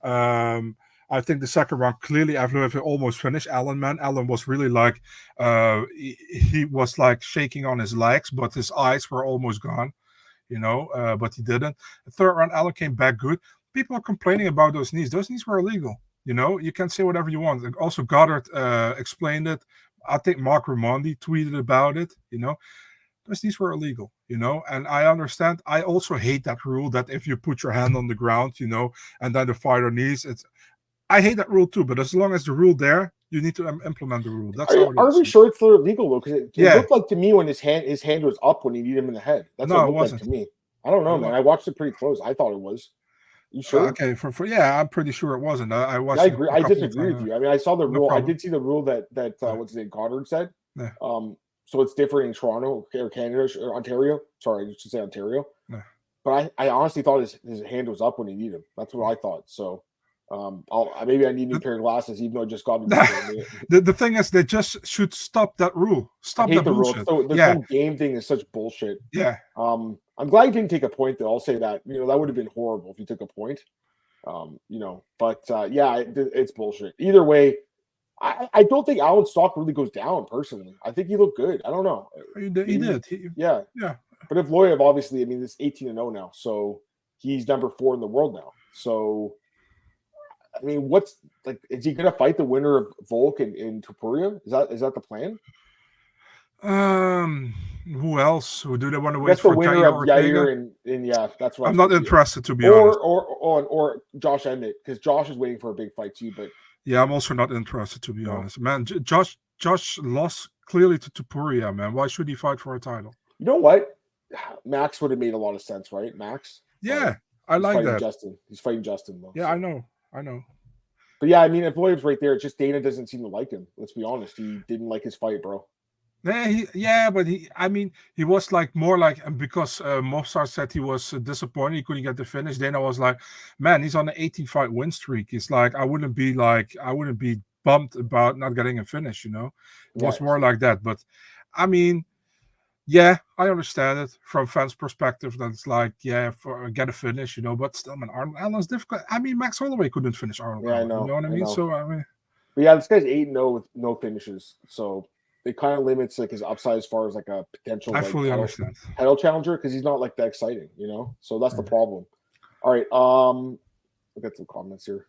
I think the second round, clearly Evloev almost finished Allen, man. Allen was really like, he was like shaking on his legs, but his eyes were almost gone. You know, but he didn't. The third round, Allen came back good. People are complaining about those knees. Those knees were illegal. You know, you can say whatever you want. Also, Goddard explained it. I think Mark Raimondi tweeted about it. You know, those knees were illegal. You know, and I understand. I also hate that rule that if you put your hand on the ground, you know, and then the fighter knees, I hate that rule too. But as long as the rule there, you need to implement the rule. That's are we sure it's illegal though? Because it looked like to me when his hand was up when he hit him in the head. That's what it looked like to me. I don't know, man. I watched it pretty close. I thought it was. You sure? Okay, yeah, I'm pretty sure it wasn't. I watched. I agree. I disagree with you. I mean, I saw the rule. problem. I did see the rule that what's his name, Goddard said. Yeah. So it's different in Toronto or Canada or Ontario. Sorry, I should say Ontario. Yeah. But I honestly thought his hand was up when he needed him. That's what I thought. So maybe I need a new pair of glasses, even though I just got me. The thing is, they just should stop that rule. Stop that bullshit. So this whole game thing is such bullshit. Yeah. I'm glad he didn't take a point, though. I'll say that. That would have been horrible if he took a point. But it's bullshit. Either way, I don't think Allen's stock really goes down, personally. I think he looked good. I don't know. He did. Yeah. But if Loyev, obviously, I mean, it's 18-0 now, so he's number 4 in the world now. So, I mean, is he going to fight the winner of Volk in Topuria? Is that the plan? Who else? Who do they want to wait that's for? The winner of Yair and that's what I'm not interested, to be honest. Or Josh Emmett, because Josh is waiting for a big fight too. But yeah, I'm also not interested, to be honest. Man, Josh lost clearly to Topuria, man. Why should he fight for a title? You know what? Max would have made a lot of sense, right? Max. Yeah, I like that. He's fighting Justin, though. Yeah, so. I know. But yeah, I mean, if Loyev's right there, it's just Dana doesn't seem to like him. Let's be honest. He didn't like his fight, bro. But he was more like, because Mofsar said he was disappointed he couldn't get the finish. Dana was like, man, he's on an 18-fight win streak. He's like, I wouldn't be bummed about not getting a finish. It was more like that. But I mean, yeah, I understand it from fans' perspective. That's like, get a finish, But still, man, Arnold Allen's difficult. I mean, Max Holloway couldn't finish Arnold. Yeah, I know. You know what I mean? So I mean, but yeah, this guy's 8-0 with no finishes. So it kind of limits his upside as far as a potential. I fully understand. Title challenger, because he's not that exciting, So that's the problem. All right, we'll get some comments here.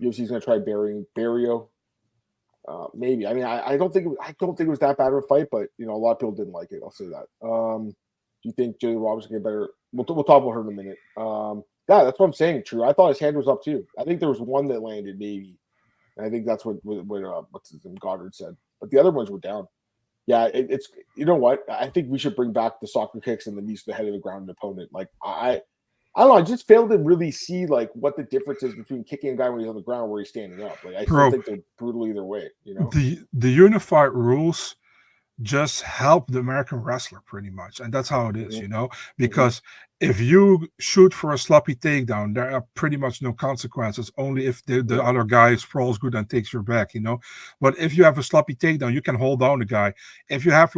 UFC's gonna try burying Barrio. Maybe. I mean, I don't think it was that bad of a fight, but a lot of people didn't like it. I'll say that. Do you think Julia Roberts can get better? We'll talk about her in a minute. Yeah, that's what I'm saying. True. I thought his hand was up too. I think there was one that landed, maybe, and I think that's what what's his name, Goddard said. But the other ones were down. Yeah, it's you know what? I think we should bring back the soccer kicks and the knees to the head of the ground opponent. I don't know. I just failed to really see what the difference is between kicking a guy when he's on the ground or where he's standing up. I still think they're brutal either way. The unified rules just help the American wrestler pretty much, and that's how it is, because if you shoot for a sloppy takedown, there are pretty much no consequences, only if the other guy sprawls good and takes your back, But if you have a sloppy takedown, you can hold down the guy. If you have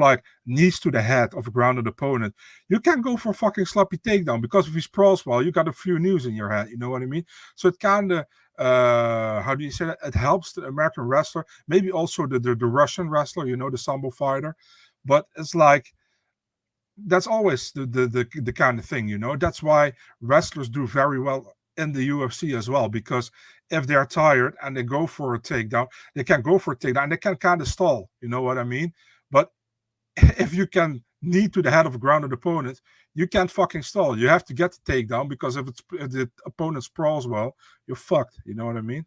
knees to the head of a grounded opponent, you can't go for a fucking sloppy takedown, because if he sprawls well, you got a few knees in your head, you know what I mean? So it kind of how do you say that? It helps the American wrestler, maybe also the Russian wrestler, the sambo fighter, but it's that's always the kind of thing, That's why wrestlers do very well in the UFC as well, because if they're tired and they go for a takedown, they can go for a takedown and they can kind of stall, you know what I mean? But if you can knee to the head of a grounded opponent, you can't fucking stall. You have to get the takedown, because if the opponent sprawls well, you're fucked. You know what I mean?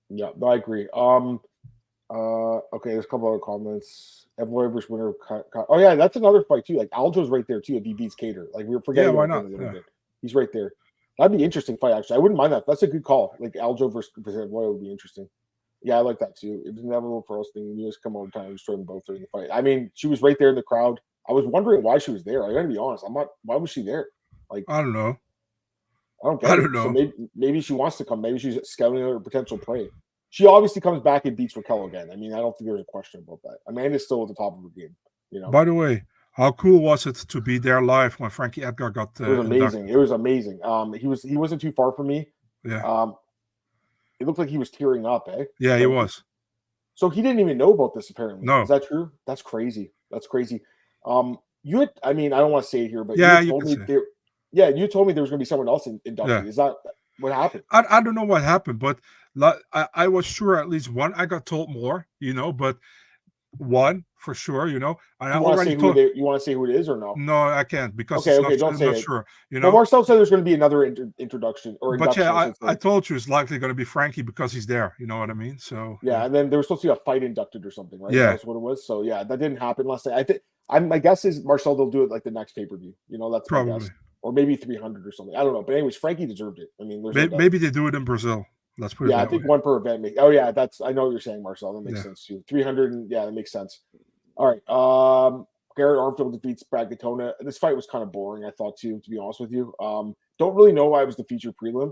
Yeah, I agree. Okay, there's a couple other comments. Evan versus winner. Oh yeah, that's another fight too. Aljo's right there too if he beats Cater. We were forgetting. Yeah, why not? He's right there. That'd be an interesting fight, actually. I wouldn't mind that. That's a good call. Aljo versus Evoy would be interesting. Yeah, I like that too. It was inevitable for us. You just come over time and destroy them both during the fight. I mean, she was right there in the crowd. I was wondering why she was there. I gotta be honest. I'm not. Why was she there? I don't know. I don't know. So maybe she wants to come. Maybe she's scouting her potential prey. She obviously comes back and beats Raquel again. I mean, I don't think there's a question about that. Amanda's still at the top of her game. By the way, how cool was it to be there live when Frankie Edgar got? It was amazing. It was amazing. He wasn't too far from me. Yeah. It looked like he was tearing up. Yeah, he was. So he didn't even know about this. Apparently, no. Is that true? That's crazy. You had, I mean, I don't want to say it here, but yeah, you told me you told me there was going to be someone else inducted. Yeah. Is that what happened? I don't know what happened, but I was sure at least one. I got told more, but one for sure, And I already you want to say who it is or no? No, I can't, because don't say I'm not it. Sure. Well, Marcel said there's going to be another introduction or. But yeah, I told you it's likely going to be Frankie because he's there. You know what I mean? So yeah, and then there was supposed to be a fight inducted or something, right? Yeah, that's what it was. So yeah, that didn't happen last night. I think my guess is Marcel will do it the next pay-per-view. That's probably. my guess. or maybe 300 or something. I don't know. But anyways, Frankie deserved it. I mean, maybe they do it in Brazil. Let's put it yeah, that I think way. one per event. Oh yeah, I know what you're saying, Marcel. That makes sense too. 300, and yeah, that makes sense. All right. Garrett Armfield defeats Brad Katona. This fight was kind of boring, I thought too, to be honest with you. Don't really know why it was the feature prelim.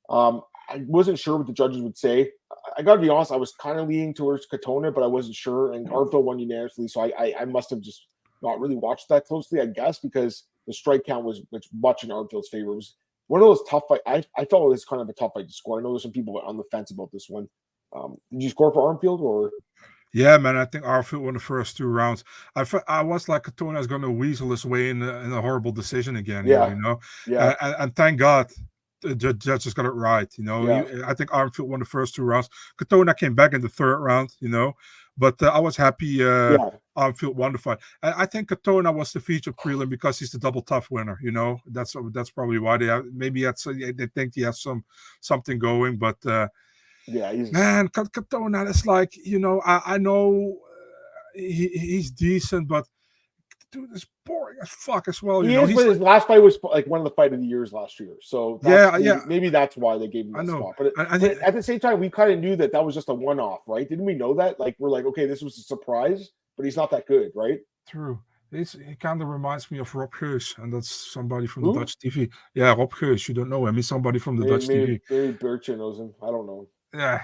I wasn't sure what the judges would say. I got to be honest, I was kind of leaning towards Katona, but I wasn't sure. And Armfield won unanimously, so I must have just not really watched that closely, I guess, because the strike count was much in Armfield's favor. It was one of those tough fights. I felt it was kind of a tough fight to score. I know there's some people on the fence about this one. Did you score for Armfield or? Yeah, man, I think Armfield won the first 2 rounds. I was like, Katona is going to weasel his way in a horrible decision again. Yeah, you know. Yeah, and thank God the judges got it right. You know, I think Armfield won the first 2 rounds. Katona came back in the 3rd round. You know, but I was happy. Armfield won the fight. I think Katona was the feature prelim because he's the double tough winner. You know, that's probably why they think he has something going, but. Yeah, man, Katona is like, you know, I know he's decent, but dude is boring as fuck as well. He is, but his last fight was like one of the fight of the years last year. So maybe that's why they gave him that spot. But, but at the same time, we kind of knew that was just a one-off, right? Didn't we know that? Like, we're like, okay, this was a surprise, but he's not that good, right? True. He kind of reminds me of Rob Geus, and that's somebody from the Dutch TV. Yeah, Rob Geus, you don't know him. He's somebody from the Dutch TV. Maybe Bircher knows him. I don't know. Yeah,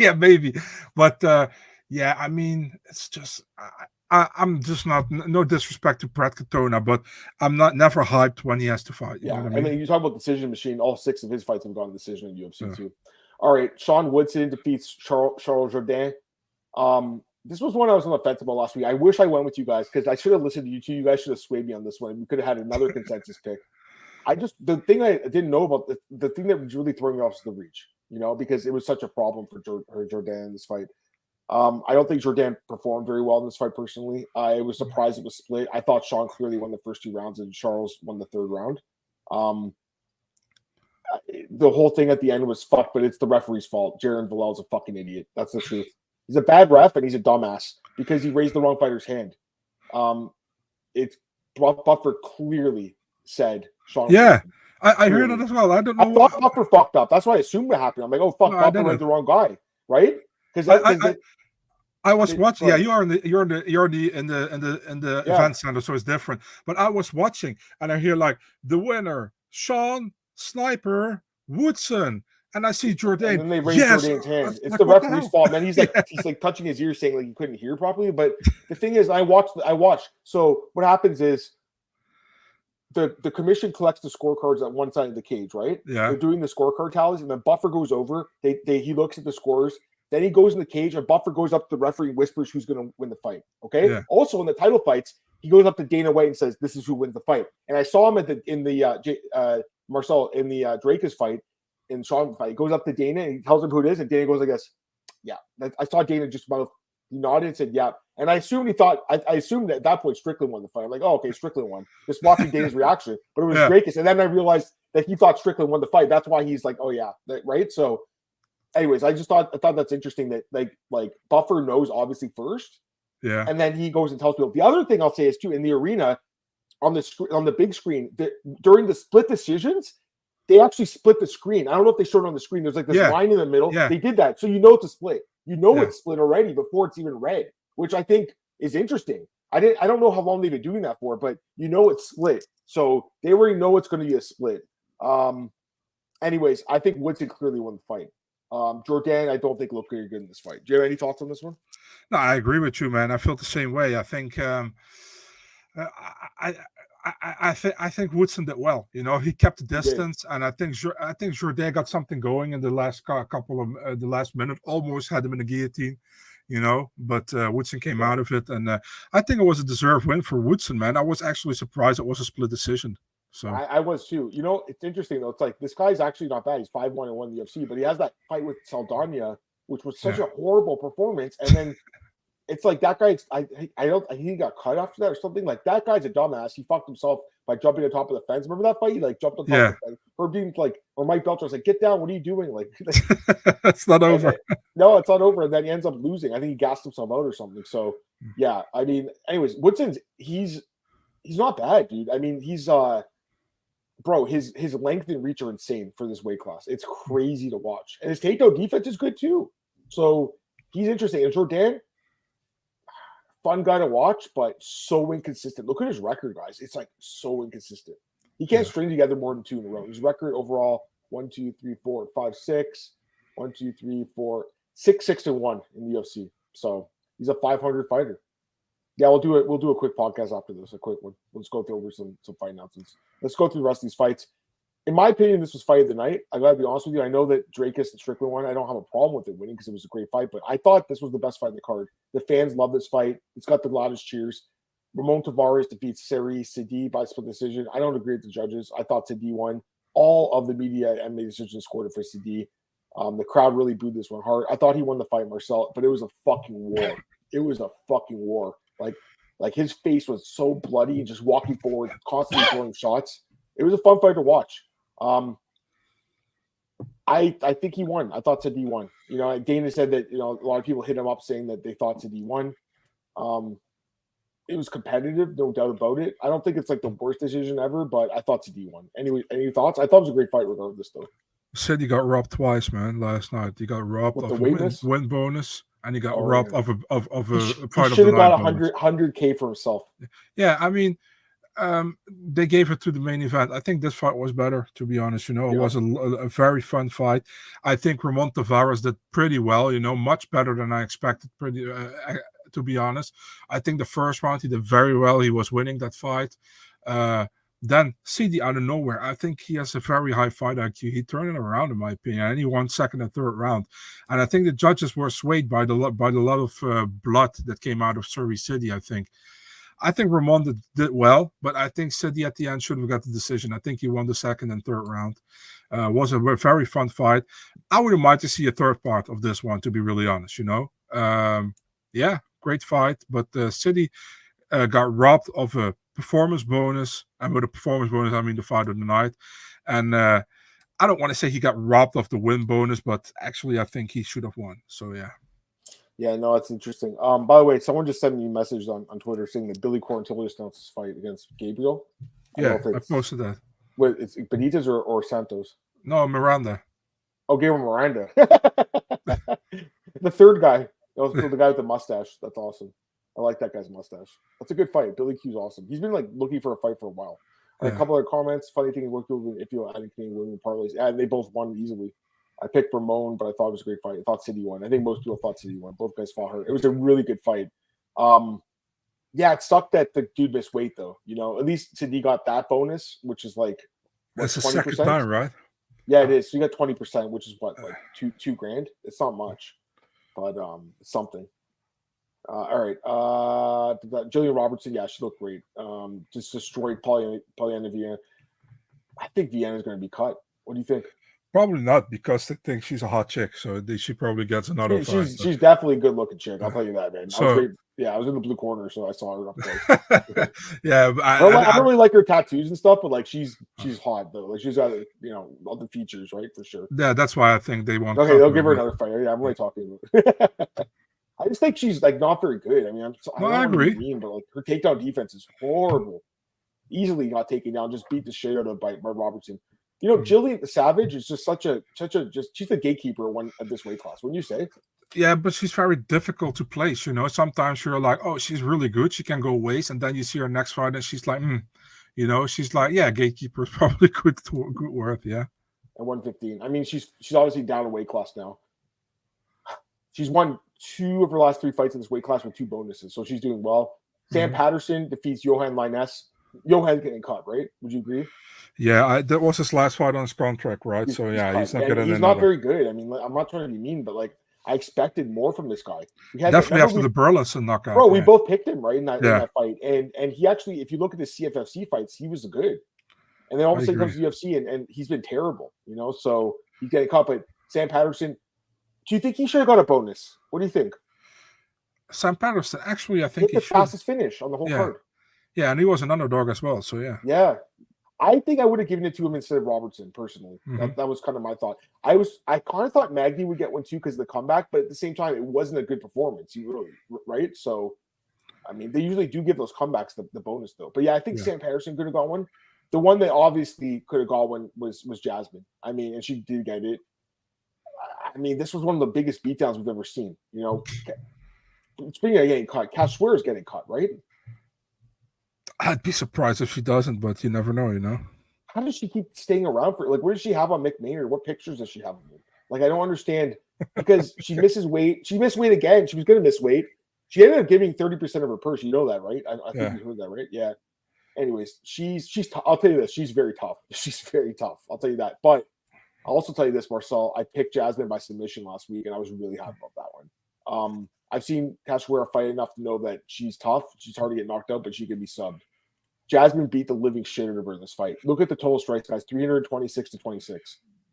yeah, maybe, but yeah, I mean, it's just I'm just not, no disrespect to Brad Katona, but I'm never hyped when he has to fight. You know what I mean? You talk about decision machine. All 6 of his fights have gone decision in UFC too. All right, Sean Woodson defeats Charles Jourdain. This was one I was on the fence about last week. I wish I went with you guys because I should have listened to you two. You guys should have swayed me on this one. We could have had another consensus pick. The thing I didn't know about the thing that was really throwing me off is the reach. You know, because it was such a problem for Jourdain in this fight. I don't think Jourdain performed very well in this fight personally. I was surprised it was split. I thought Sean clearly won the first 2 rounds and Charles won the 3rd round. The whole thing at the end was fucked, but it's the referee's fault. Jaron Villel's a fucking idiot. That's the truth. He's a bad ref and he's a dumbass because he raised the wrong fighter's hand. It's Buffer clearly said Sean. Yeah. I heard that as well. I don't know. I thought Buffer fucked up. That's why I assumed it happened. I'm like, oh fuck, Buffer read the wrong guy, right? Because I was watching. Yeah, you're in the event center, so it's different. But I was watching, and I hear like the winner, Sean Sniper Woodson, and I see Jourdain. And then they raise Jourdain's hand. It's like, the referee's fault. And then he's like, he's like touching his ear, saying like he couldn't hear properly. But the thing is, I watched. So what happens is. The commission collects the scorecards at one side of the cage, right? Yeah. They're doing the scorecard tallies, and then Buffer goes over. He looks at the scores. Then he goes in the cage, and Buffer goes up to the referee and whispers who's going to win the fight. Okay. Yeah. Also, in the title fights, he goes up to Dana White and says, "This is who wins the fight." And I saw him in the Marcel in the Dricus fight, in Sean fight. He goes up to Dana and he tells him who it is, and Dana goes, "I guess, yeah." I saw Dana just about. He nodded and said, "Yeah." And I assumed I assumed that at that point Strickland won the fight. I'm like, "Oh, okay, Strickland won." Just watching Dana's reaction, but it was Dricus. And then I realized that he thought Strickland won the fight. That's why he's like, "Oh yeah," right. So, anyways, I thought that's interesting that like Buffer knows obviously first, yeah, and then he goes and tells people. The other thing I'll say is too in the arena, on the big screen during the split decisions. They actually split the screen. I don't know if they showed it on the screen. There's like this line in the middle. Yeah. They did that. So you know it's a split. You know it's split already before it's even red, which I think is interesting. I don't know how long they've been doing that for, but you know it's split. So they already know it's going to be a split. Anyways, I think Woodson clearly won the fight. Jourdain, I don't think looked very good in this fight. Do you have any thoughts on this one? No, I agree with you, man. I feel the same way. I think I think Woodson did well. You know, he kept the distance, and I think Jourdain got something going in the last couple of the last minute. Almost had him in the guillotine, you know. But Woodson came out of it, and I think it was a deserved win for Woodson, man. I was actually surprised it was a split decision. So I was too. You know, it's interesting though. It's like this guy's actually not bad. He's 5-1 and won the UFC, but he has that fight with Saldana, which was such a horrible performance, and then. It's like that guy. I think he got cut after that or something. Like that guy's a dumbass. He fucked himself by jumping on top of the fence. Remember that fight? He like jumped on top of the fence. Or being like, or Mike Belcher was like, "Get down! What are you doing?" Like, it's not over. No, it's not over. And then he ends up losing. I think he gassed himself out or something. So yeah, I mean, anyways, Woodson's he's not bad, dude. I mean, he's bro, his length and reach are insane for this weight class. It's crazy to watch. And his takedown defense is good too. So he's interesting. And Jordan, fun guy to watch, but so inconsistent. Look at his record, guys. It's like so inconsistent. He can't string together more than 2 in a row. His record overall 1, 2, 3, 4, 5, 6. 1, 2, 3, 4, 6, 6-1 in the UFC. So he's a 500 fighter. Yeah, we'll do it. We'll do a quick podcast after this, a quick one. Let's go through over some fight announcements. Let's go through the rest of these fights. In my opinion, this was fight of the night. I gotta be honest with you. I know that Dricus and Strickland won. I don't have a problem with it winning because it was a great fight, but I thought this was the best fight in the card. The fans love this fight. It's got the loudest cheers. Ramon Tavares defeats Seri Sidi by split decision. I don't agree with the judges. I thought Sidi won. All of the media and the decision scored it for Sidi. The crowd really booed this one hard. I thought he won the fight, Marcel, but it was a fucking war. It was a fucking war. Like his face was so bloody and just walking forward, constantly throwing shots. It was a fun fight to watch. I think he won. I thought Sidi won. You know, Dana said that, you know, a lot of people hit him up saying that they thought Sidi won. It was competitive, no doubt about it. I don't think it's like the worst decision ever, but I thought Sidi won. Anyway, any thoughts? I thought it was a great fight regardless, though. Said he got robbed twice, man. Last night he got robbed of a win bonus, and he got robbed of a part of the night. He should have got 100K for himself. Yeah, I mean, they gave it to the main event. I think this fight was better, to be honest. You know, it was a very fun fight. I think Ramon Tavares did pretty well. You know, much better than I expected. To be honest, I think the first round he did very well. He was winning that fight. Then Sidi out of nowhere, I think he has a very high fight IQ. He turned it around, in my opinion, and he won second and third round. And I think the judges were swayed by the lot of blood that came out of Surrey City. I think Ramon did well, but I think Sidi at the end should have got the decision. I think he won the second and third round. Was a very fun fight. I wouldn't mind to see a third part of this one, to be really honest. You know, yeah, great fight, but Sidi got robbed of a performance bonus, and with a performance bonus I mean the fight of the night. And I don't want to say he got robbed of the win bonus, but actually I think he should have won. So yeah, no, that's interesting. By the way, someone just sent me a message on Twitter saying that Billy Quarantillo announced his fight against Gabriel. I posted that. Wait, it's Benitez or Santos? No, Miranda. Oh, Gabriel Miranda. The third guy. The guy with the mustache. That's awesome. I like that guy's mustache. That's a good fight. Billy Q's awesome. He's been like looking for a fight for a while. And a couple other comments. Funny thing, if you adding Canadian women parlays, and they both won easily. I picked Ramon, but I thought it was a great fight. I thought Sidi won. I think most people thought Sidi won. Both guys fought hard. It was a really good fight. Yeah, it sucked that the dude missed weight though. You know, at least Sidi got that bonus, which is like that's the second time, right? Yeah, it is. So you got 20%, which is what, like two grand? It's not much, but it's something. All right. Jillian Robertson, yeah, she looked great. Just destroyed Polyana Vienna. I think Vienna's going to be cut. What do you think? Probably not, because they think she's a hot chick, so she probably gets another fight. She's definitely a good-looking chick. I'll tell you that, man. I was in the blue corner, so I saw her up close. Yeah, I don't really like her tattoos and stuff, but like she's hot though. Like she's got all the features, right, for sure. Yeah, that's why I think they want. Okay, they'll give her another fight. Yeah, I'm really talking about. I just think she's like not very good. I mean, I agree. Mean, but like her takedown defense is horrible. Easily got taken down, just beat the shit out of by Robertson. You know, Jillian the Savage is just such a she's the gatekeeper at this weight class. Wouldn't you say? Yeah, but she's very difficult to place. You know, sometimes you're like, oh, she's really good. She can go waste, and then you see her next fight, and she's like, you know, she's like, yeah, gatekeeper is probably good word, yeah. At 115, I mean, she's obviously down a weight class now. She's won 2 of her last 3 fights in this weight class with 2 bonuses, so she's doing well. Sam Patterson defeats Johan Lines. Johan getting cut, right? Would you agree? Yeah, that was his last fight on his contract, right? He's not good. He's not very good. I mean, I'm not trying to be mean, but like I expected more from this guy. Definitely after the Burleson knockout. Bro, we both picked him right in that fight, and he actually, if you look at the CFFC fights, he was good. And then all of a sudden comes to UFC, and he's been terrible. You know, so he's getting caught. But Sam Patterson, do you think he should have got a bonus? What do you think? Sam Patterson, actually, I think he should. The fastest finish on the whole card. Yeah, and he was an underdog as well, so yeah. Yeah. I think I would have given it to him instead of Robertson, personally. That was kind of my thought. I kind of thought Magny would get one too because of the comeback, but at the same time, it wasn't a good performance, right? So, I mean, they usually do give those comebacks the bonus, though. But yeah, I think Sam Patterson could have got one. The one that obviously could have got one was Jasmine. I mean, and she did get it. I mean, this was one of the biggest beatdowns we've ever seen. You know, speaking of getting cut, Cachoeira is getting cut, right? I'd be surprised if she doesn't, but you never know, you know. How does she keep staying around for? Like, where does she have on Mick Maynard? What pictures does she have of him? Like, I don't understand, because she misses weight. She missed weight again. She was going to miss weight. She ended up giving 30% of her purse. You know that, right? I think you heard that, right? Yeah. Anyways, she's. I'll tell you this. She's very tough. She's very tough. I'll tell you that. But I'll also tell you this, Marcel. I picked Jasmine by submission last week, and I was really happy about that one. I've seen Cachoeira fight enough to know that she's tough. She's hard to get knocked out, but she can be subbed. Jasmine beat the living shit out of her in this fight. Look at the total strikes, guys. 326-26.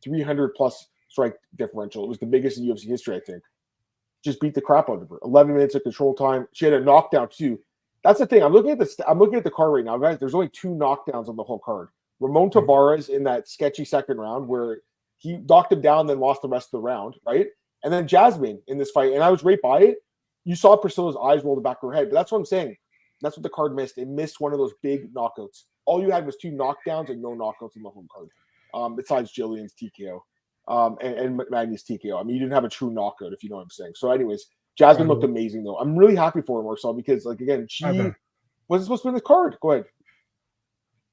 300 plus strike differential. It was the biggest in UFC history, I think. Just beat the crap out of her. 11 minutes of control time. She had a knockdown too. That's the thing. I'm looking at the card right now, guys. There's only 2 knockdowns on the whole card. Ramon Tavares in that sketchy second round where he knocked him down, then lost the rest of the round, right? And then Jasmine in this fight, and I was right by it. You saw Priscilla's eyes roll the back of her head, but that's what I'm saying. That's what the card missed. It missed one of those big knockouts. All you had was 2 knockdowns and no knockouts in the home card, besides Jillian's TKO and Magny's TKO. I mean, you didn't have a true knockout, if you know what I'm saying. So anyways, Jasmine looked amazing, though. I'm really happy for her, Marcel, because, like, again, she wasn't supposed to be in this card. Go ahead.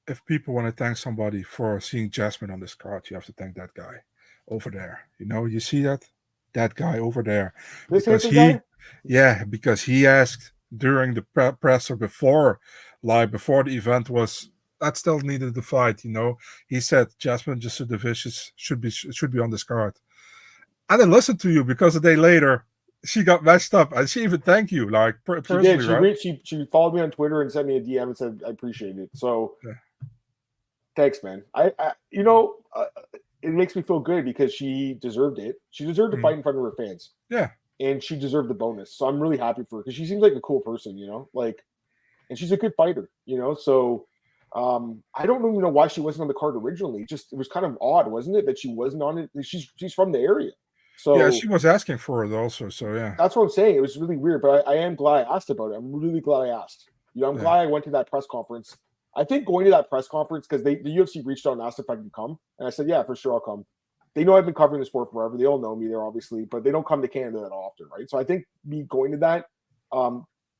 If people want to thank somebody for seeing Jasmine on this card, you have to thank that guy over there. You know, you see that? That guy over there. Because he asked during the presser before the event was that still needed the fight, you know. He said Jasmine Jasudavicius should be on this card. And I listened to you because a day later she got matched up and she even thanked you, like personally. She followed me on Twitter and sent me a DM and said I appreciate it. So thanks, man. I it makes me feel good because she deserved it. She deserved to fight in front of her fans. Yeah. And she deserved the bonus. So I'm really happy for her because she seems like a cool person, you know, like, and she's a good fighter, you know. So I don't even know why she wasn't on the card originally. Just, it was kind of odd, wasn't it, that she wasn't on it? She's from the area. So yeah, she was asking for it also. So yeah. That's what I'm saying. It was really weird, but I am glad I asked about it. I'm really glad I asked. You know, I'm glad I went to that press conference. I think going to that press conference, because the UFC reached out and asked if I could come. And I said, yeah, for sure, I'll come. They know I've been covering the sport forever. They all know me there, obviously, but they don't come to Canada that often, right? So I think me going to that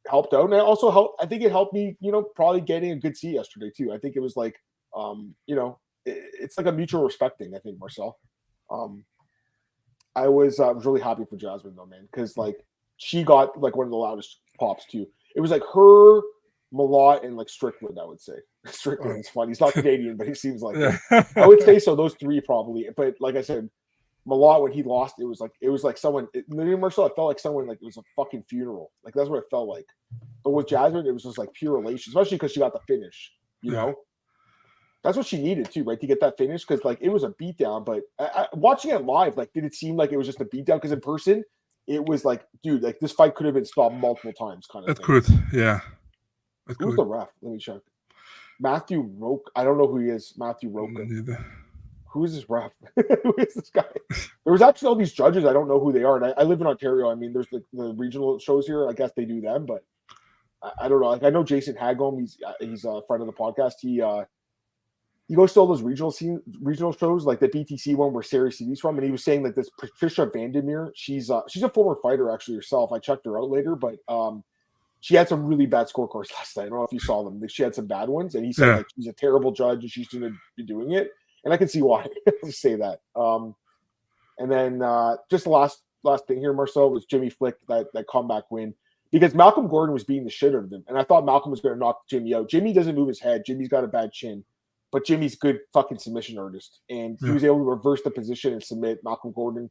helped out. And I think it helped me, you know, probably getting a good seat yesterday too. I think it was like, you know, it's like a mutual respect thing, I think, Marcel. I was really happy for Jasmine though, man, because like she got like one of the loudest pops too. It was like her, Malott, and like Strickland, I would say. Strickland's fun. He's not Canadian, but he seems like it. I would say so. Those 3 probably. But like I said, Malott, when he lost, it was like someone. Marcel, it felt like someone, like it was a fucking funeral. Like that's what it felt like. But with Jasmine, it was just like pure elation, especially because she got the finish. You know, that's what she needed too, right, to get that finish. Because like it was a beatdown. But watching it live, like, did it seem like it was just a beatdown? Because in person, it was like, dude, like this fight could have been stopped multiple times, kind of. It could, yeah. Who's the ref? Let me check. Matthew Roke. I don't know who he is. Matthew Roke. Who is this ref? Who is this guy? There was actually all these judges. I don't know who they are. And I live in Ontario. I mean, there's the regional shows here. I guess they do them, but I don't know. Like, I know Jason Hagholm. He's a friend of the podcast. He goes to all those regional shows, like the BTC one where Sarah CD's from, and he was saying that this Patricia Vandermeer, she's a former fighter actually herself. I checked her out later, but she had some really bad scorecards last night. I don't know if you saw them. She had some bad ones, and he said like she's a terrible judge and she shouldn't be doing it. And I can see why. I'll say that. And then just the last thing here, Marcel, was Jimmy Flick, that comeback win, because Malcolm Gordon was beating the shit out of him, and I thought Malcolm was going to knock Jimmy out. Jimmy doesn't move his head. Jimmy's got a bad chin, but Jimmy's good fucking submission artist, and he was able to reverse the position and submit Malcolm Gordon.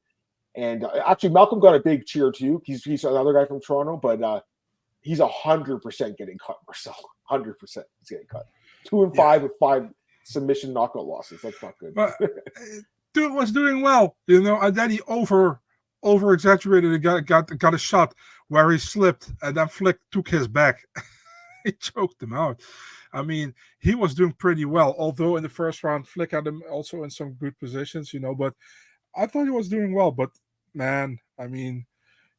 And actually, Malcolm got a big cheer too. He's another guy from Toronto, but he's 100% getting cut, Marcel. 100% he's getting cut. 2-5 with 5 submission knockout losses. That's not good. But dude was doing well, you know, and then he over exaggerated and got a shot where he slipped, and then Flick took his back. He choked him out. I mean, he was doing pretty well, although in the first round, Flick had him also in some good positions, you know, but I thought he was doing well. But man, I mean,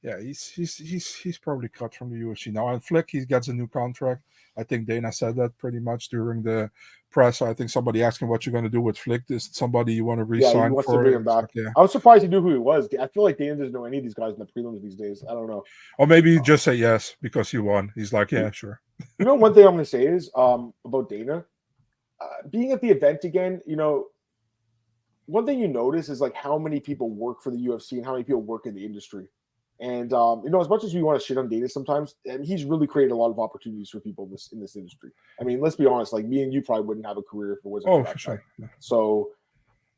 Yeah, he's probably cut from the UFC now. And Flick, he gets a new contract. I think Dana said that pretty much during the press. I think somebody asked him what you're going to do with Flick. Is it somebody you want to Yeah, he re-sign wants to for? bring him It's back. like, yeah. I was surprised he knew who he was. I feel like Dana doesn't know any of these guys in the prelims these days. I don't know. Or maybe he just say yes because he won. He's like, yeah, sure. You know, one thing I'm going to say is about Dana being at the event again. You know, one thing you notice is like how many people work for the UFC and how many people work in the industry. And you know, as much as we want to shit on Dana sometimes, and he's really created a lot of opportunities for people in this industry. I mean, let's be honest. Like me and you probably wouldn't have a career if it wasn't for that for sure. guy. So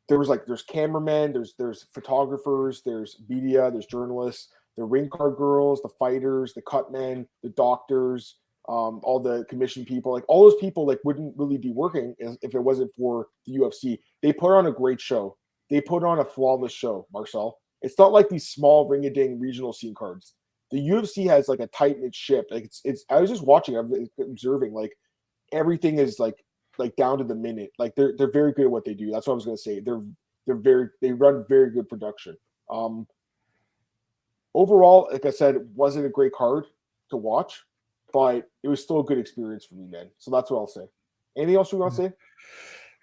there's cameramen, there's photographers, there's media, there's journalists, the ring card girls, the fighters, the cut men, the doctors, all the commission people. Like all those people like wouldn't really be working if it wasn't for the UFC. They put on a great show. They put on a flawless show, Marcel. It's not like these small ring-a-ding regional scene cards. The UFC has like a tight-knit ship. Like it's. I was just watching, I'm observing. Like everything is like down to the minute. Like they're very good at what they do. That's what I was gonna say. They run very good production. Overall, like I said, it wasn't a great card to watch, but it was still a good experience for me, man. So that's what I'll say. Anything else you want to say?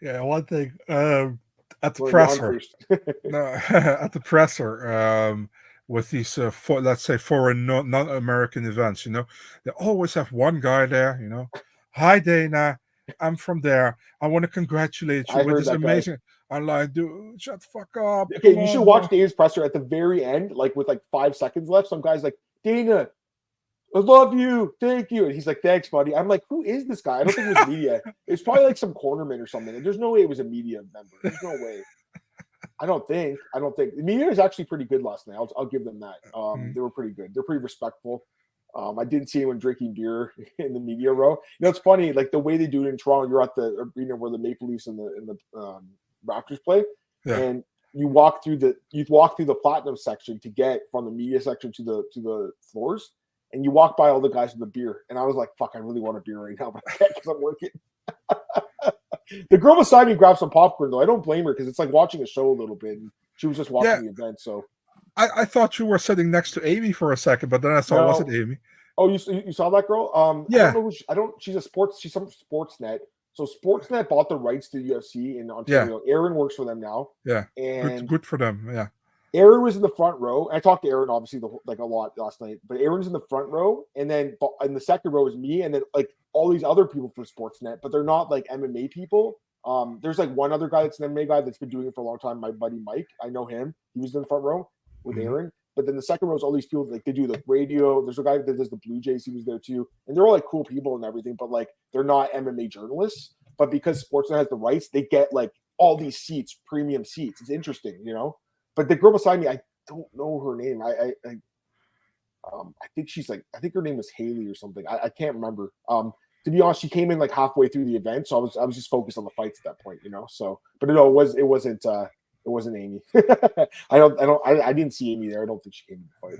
Yeah, one thing. At the presser, no, at the presser, with these, let's say, foreign non-American events, you know, they always have one guy there, you know, hi Dana, I'm from there. I want to congratulate you with this amazing. I'm like, dude, shut the fuck up. Okay, you should watch Dana's presser at the very end, like with like 5 seconds left. Some guy's like, Dana, I love you. Thank you. And he's like, thanks, buddy. I'm like, who is this guy? I don't think it was media. It's probably like some cornerman or something. There's no way it was a media member. There's no way. I don't think. The media is actually pretty good last night. I'll give them that. They were pretty good. They're pretty respectful. I didn't see anyone drinking beer in the media row. You know, it's funny, like the way they do it in Toronto, you're at the arena where the Maple Leafs and the Raptors play. Yeah. And you walk through the platinum section to get from the media section to the floors. And you walk by all the guys with the beer. And I was like, fuck, I really want a beer right now, but I can't because I'm working. The girl beside me grabbed some popcorn, though. I don't blame her because it's like watching a show a little bit. And she was just watching the event. So I thought you were sitting next to Amy for a second, but then I saw, was it Amy? Oh, you saw that girl? Yeah. She's some Sportsnet. So Sportsnet bought the rights to the UFC in Ontario. Yeah. Aaron works for them now. Yeah. And good for them. Yeah. Aaron was in the front row. I talked to Aaron obviously a lot last night, but Aaron's in the front row, and then in the second row is me, and then like all these other people from Sportsnet, but they're not like MMA people. There's like one other guy that's an MMA guy that's been doing it for a long time. My buddy Mike, I know him. He was in the front row with Aaron. But then the second row is all these people like they do the radio. There's a guy that does the Blue Jays. He was there too, and they're all like cool people and everything. But like they're not MMA journalists. But because Sportsnet has the rights, they get like all these seats, premium seats. It's interesting, you know. But the girl beside me, I don't know her name. I think her name was Haley or something. I can't remember. To be honest, she came in like halfway through the event, so I was just focused on the fights at that point, you know. So, but no, it wasn't Amy. I didn't see Amy there. I don't think she came to the fight.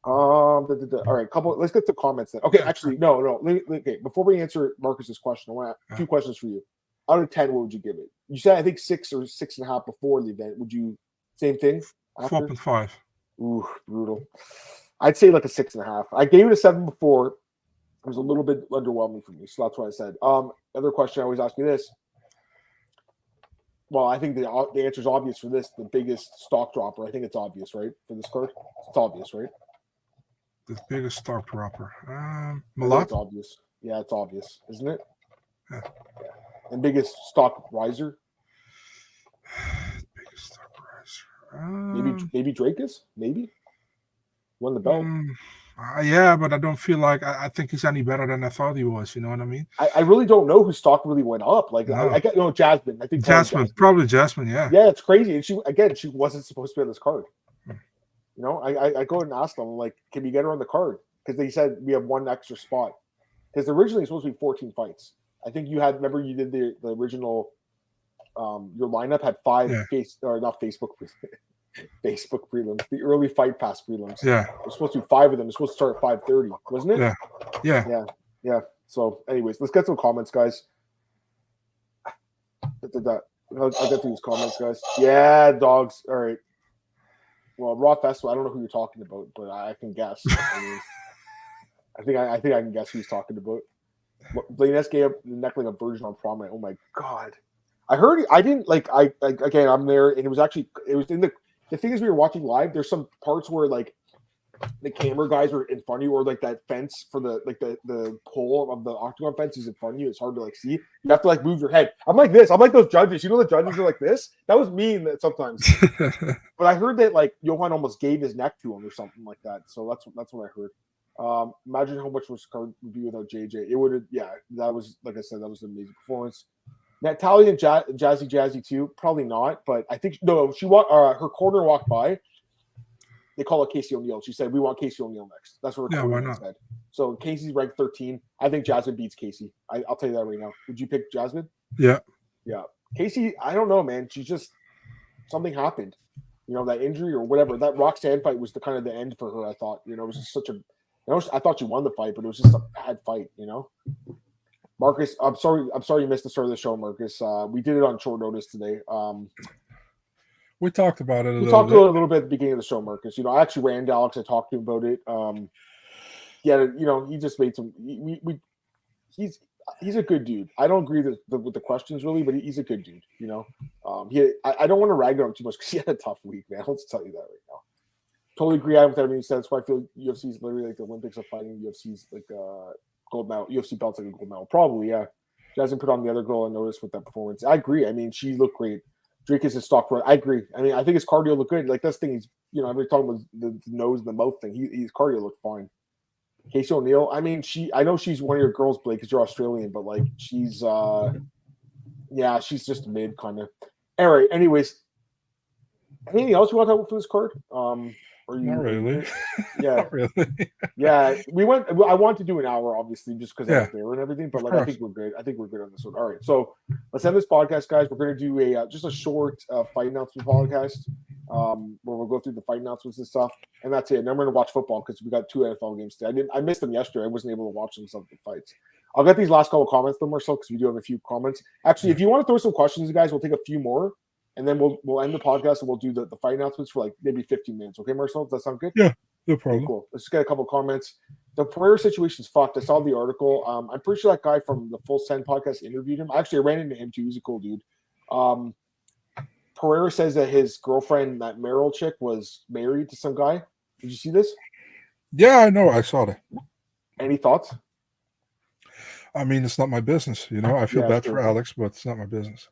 All right, let's get to comments then. Okay, actually, no. Okay, before we answer Marcus's question, I want to have 2 questions for you. Out of 10, what would you give it? You said I think 6 or 6.5 before the event. Would you same thing? 4.5. Ooh, brutal. I'd say like a 6.5. I gave it a 7 before. It was a little bit underwhelming for me, so that's what I said. Other question I always ask you this. Well, I think the answer is obvious for this. The biggest stock dropper. I think it's obvious, right? For this card, it's obvious, right? The biggest stock dropper. Malat. It's obvious. Yeah, it's obvious, isn't it? Yeah. And biggest stock riser. Biggest stock riser. Maybe Dricus. Maybe won the belt. Yeah, but I don't feel like I think he's any better than I thought he was. You know what I mean? I really don't know whose stock really went up. Like I get Jasmine. I think probably Jasmine. Yeah. Yeah, it's crazy. And she wasn't supposed to be on this card. You know, I go and ask them like, can we get her on the card? Because they said we have one extra spot. Because originally it's supposed to be 14 fights. I think you did the original. Your lineup had 5 not Facebook. Facebook prelims, the early Fight Pass prelims. Yeah, there's supposed to be 5 of them. It's supposed to start at 5:30, wasn't it? Yeah. So, anyways, let's get some comments, guys. I'll get through these comments, guys. Yeah, dogs. All right. Well, Raw Festival. I don't know who you're talking about, but I can guess. I mean, I think I can guess who he's talking about. Blaine gave up the neck like a virgin on prom night. Oh my god! I heard. I didn't like. Again, I'm there, and it was in the thing is we were watching live. There's some parts where like the camera guys are in front of you, or like that fence for the pole of the octagon fence is in front of you. It's hard to like see. You have to like move your head. I'm like this. I'm like those judges. You know the judges are like this. That was me sometimes. But I heard that like Johan almost gave his neck to him or something like that. So that's what I heard. Imagine how much was card review without JJ. It would have, yeah. That was like I said, that was an amazing performance. Natalia and Jazzy too, probably not. But I think no, she walked. Her corner walked by. They call it Casey O'Neill. She said, "We want Casey O'Neill next." That's what her corner said. So Casey's ranked 13. I think Jasmine beats Casey. I'll tell you that right now. Would you pick Jasmine? Yeah. Yeah. Casey, I don't know, man. She just something happened. You know, that injury or whatever. That Roxanne fight was the end for her. I thought. You know, it was just such a. I thought she won the fight, but it was just a bad fight. You know. Marcus, I'm sorry you missed the start of the show, Marcus. We did it on short notice today. We talked about it. We talked a little bit at the beginning of the show, Marcus. You know, I actually ran to Alex. I talked to him about it. Yeah, you know, he just made some. He's a good dude. I don't agree with the questions really, but he's a good dude. You know, I don't want to rag on him too much because he had a tough week, man. Let's tell you that right now. Totally agree with everything you said. That's why I feel UFC is literally like the Olympics of fighting. UFC's like gold medal. UFC belt's like a gold medal. Probably, yeah. She hasn't put on the other girl I noticed with that performance. I agree. I mean, she looked great. Dricus is stock right. I agree. I mean, I think his cardio looked good. Like this thing, he's everybody talking about the nose and the mouth thing. His cardio looked fine. Casey O'Neill. I mean, I know she's one of your girls, Blake, because you're Australian, but like she's she's just mid kind of. All right. Anyways, anything else you want to talk about for this card? Not really. Yeah. Not really. Yeah. I want to do an hour, obviously, just because I was there and everything. But I think we're good. I think we're good on this one. All right. So let's end this podcast, guys. We're going to do just a short fight announcement podcast where we'll go through the fight announcements and stuff. And that's it. And then we're going to watch football because we got 2 NFL games today. I missed them yesterday. I wasn't able to watch them, some of the fights. I'll get these last couple of comments though, Marcel, because we do have a few comments. Actually, if you want to throw some questions, guys, we'll take a few more. And then we'll end the podcast and we'll do the fight announcements for like maybe 15 minutes. Okay, Marcel? Does that sound good? Yeah, no problem. Okay, cool. Let's just get a couple of comments. The Pereira situation's fucked. I saw the article. I'm pretty sure that guy from the Full Send podcast interviewed him. Actually, I ran into him too. He's a cool dude. Pereira says that his girlfriend, that Meryl chick, was married to some guy. Did you see this? Yeah, I know. I saw that. Any thoughts? I mean, it's not my business. You know, I feel bad for Alex, but it's not my business.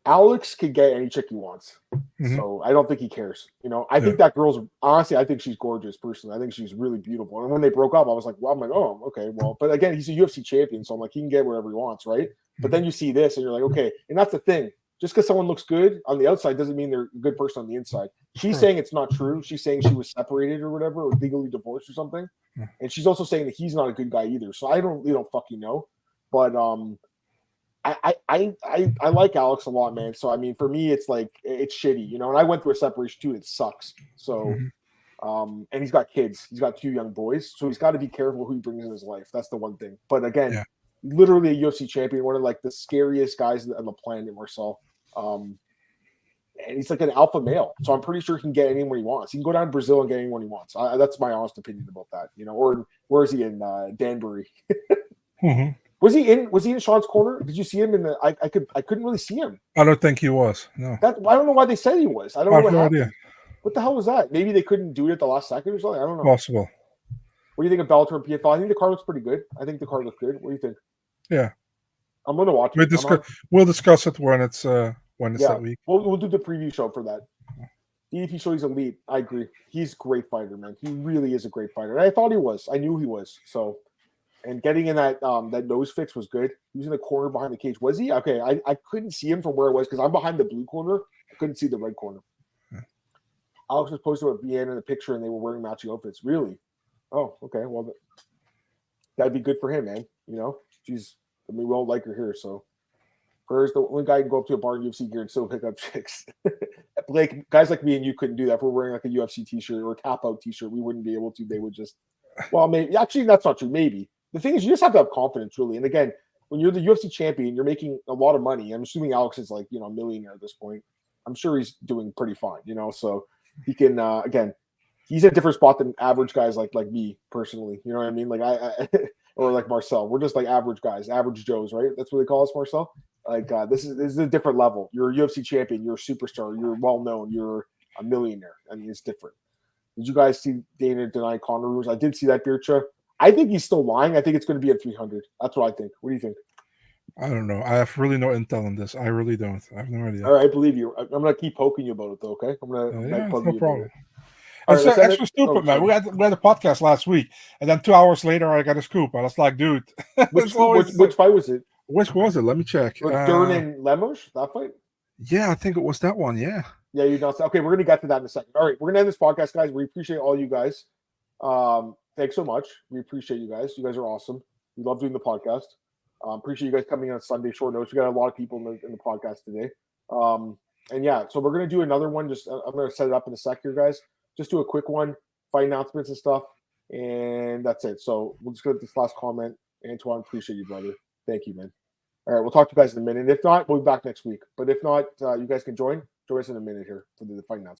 Alex can get any chick he wants. Mm-hmm. So I don't think he cares. You know, I think that girl's honestly, I think she's gorgeous personally. I think she's really beautiful. And when they broke up, I was like, well, I'm like, oh, okay, well, but again, he's a UFC champion, so I'm like, he can get wherever he wants, right? Mm-hmm. But then you see this and you're like, okay, and that's the thing. Just because someone looks good on the outside doesn't mean they're a good person on the inside. She's saying it's not true. She's saying she was separated or whatever, or legally divorced or something. Mm-hmm. And she's also saying that he's not a good guy either. So I don't fucking know. But I like Alex a lot, man. So I mean, for me, it's like it's shitty, you know. And I went through a separation too. It sucks. So, and he's got kids. He's got 2 young boys, so he's got to be careful who he brings in his life. That's the one thing. But again, literally a UFC champion, one of like the scariest guys on the planet, Marcel. And he's like an alpha male, so I'm pretty sure he can get anyone he wants. He can go down to Brazil and get anyone he wants. That's my honest opinion about that, you know. Or where is he in Danbury? Mm-hmm. Was he in Sean's corner? Did you see him in the? I couldn't really see him. I don't think he was. No. I don't know why they said he was. I don't know what happened. Idea. What the hell was that? Maybe they couldn't do it at the last second or something. I don't know. Possible. What do you think of Bellator and PFL? I think the card looks pretty good. I think the card looks good. What do you think? Yeah. I'm going to watch it. We'll discuss it when it's that week. We'll do the preview show for that. DDP show he's elite. I agree. He's a great fighter, man. He really is a great fighter. And I thought he was. I knew he was. So. And getting in that nose fix was good. He was in the corner behind the cage. Was he? Okay, I couldn't see him from where I was because I'm behind the blue corner. I couldn't see the red corner. Yeah. Alex was posted with BN in the picture, and they were wearing matching outfits. Really? Oh, okay. Well, that'd be good for him, man. You know, we all like her here. So, Pereira's the only guy who can go up to a bar in UFC gear and still pick up chicks. Blake, guys like me and you couldn't do that. If we're wearing like a UFC t-shirt or a tap out t-shirt, we wouldn't be able to. They would just, well, maybe. Actually, that's not true. Maybe. The thing is, you just have to have confidence, really. And again, when you're the UFC champion, you're making a lot of money. I'm assuming Alex is like, a millionaire at this point. I'm sure he's doing pretty fine, you know. So he can again. He's at a different spot than average guys like me personally. You know what I mean? Like I or like Marcel. We're just like average guys, average Joes, right? That's what they call us, Marcel. Like this is a different level. You're a UFC champion. You're a superstar. You're well known. You're a millionaire. I mean, it's different. Did you guys see Dana deny Conor rumors? I did see that, Bircha. I think he's still lying. I think it's going to be at 300. That's what I think. What do you think? I don't know. I have really no intel on this. I really don't. I have no idea. All right, I believe you. I'm going to keep poking you about it, though, okay? I'm going to yeah, bug no you problem. Right, it's extra stupid, man. We had a podcast last week, and then 2 hours later, I got a scoop. I was like, dude. Which fight was it? Which was it? Let me check. Dern and Lemos, that fight? Yeah, I think it was that one, yeah. Yeah, you know. Okay, we're going to get to that in a second. All right, we're going to end this podcast, guys. We appreciate all you guys. Thanks so much. We appreciate you guys. You guys are awesome. We love doing the podcast. Appreciate you guys coming on Sunday short notes. We got a lot of people in the podcast today. And yeah, so we're going to do another one. Just I'm going to set it up in a sec here, guys. Just do a quick one, fight announcements and stuff. And that's it. So we'll just go to this last comment. Antoine, appreciate you, brother. Thank you, man. All right, we'll talk to you guys in a minute. If not, we'll be back next week. But if not, you guys can join us in a minute here for the fight announcement.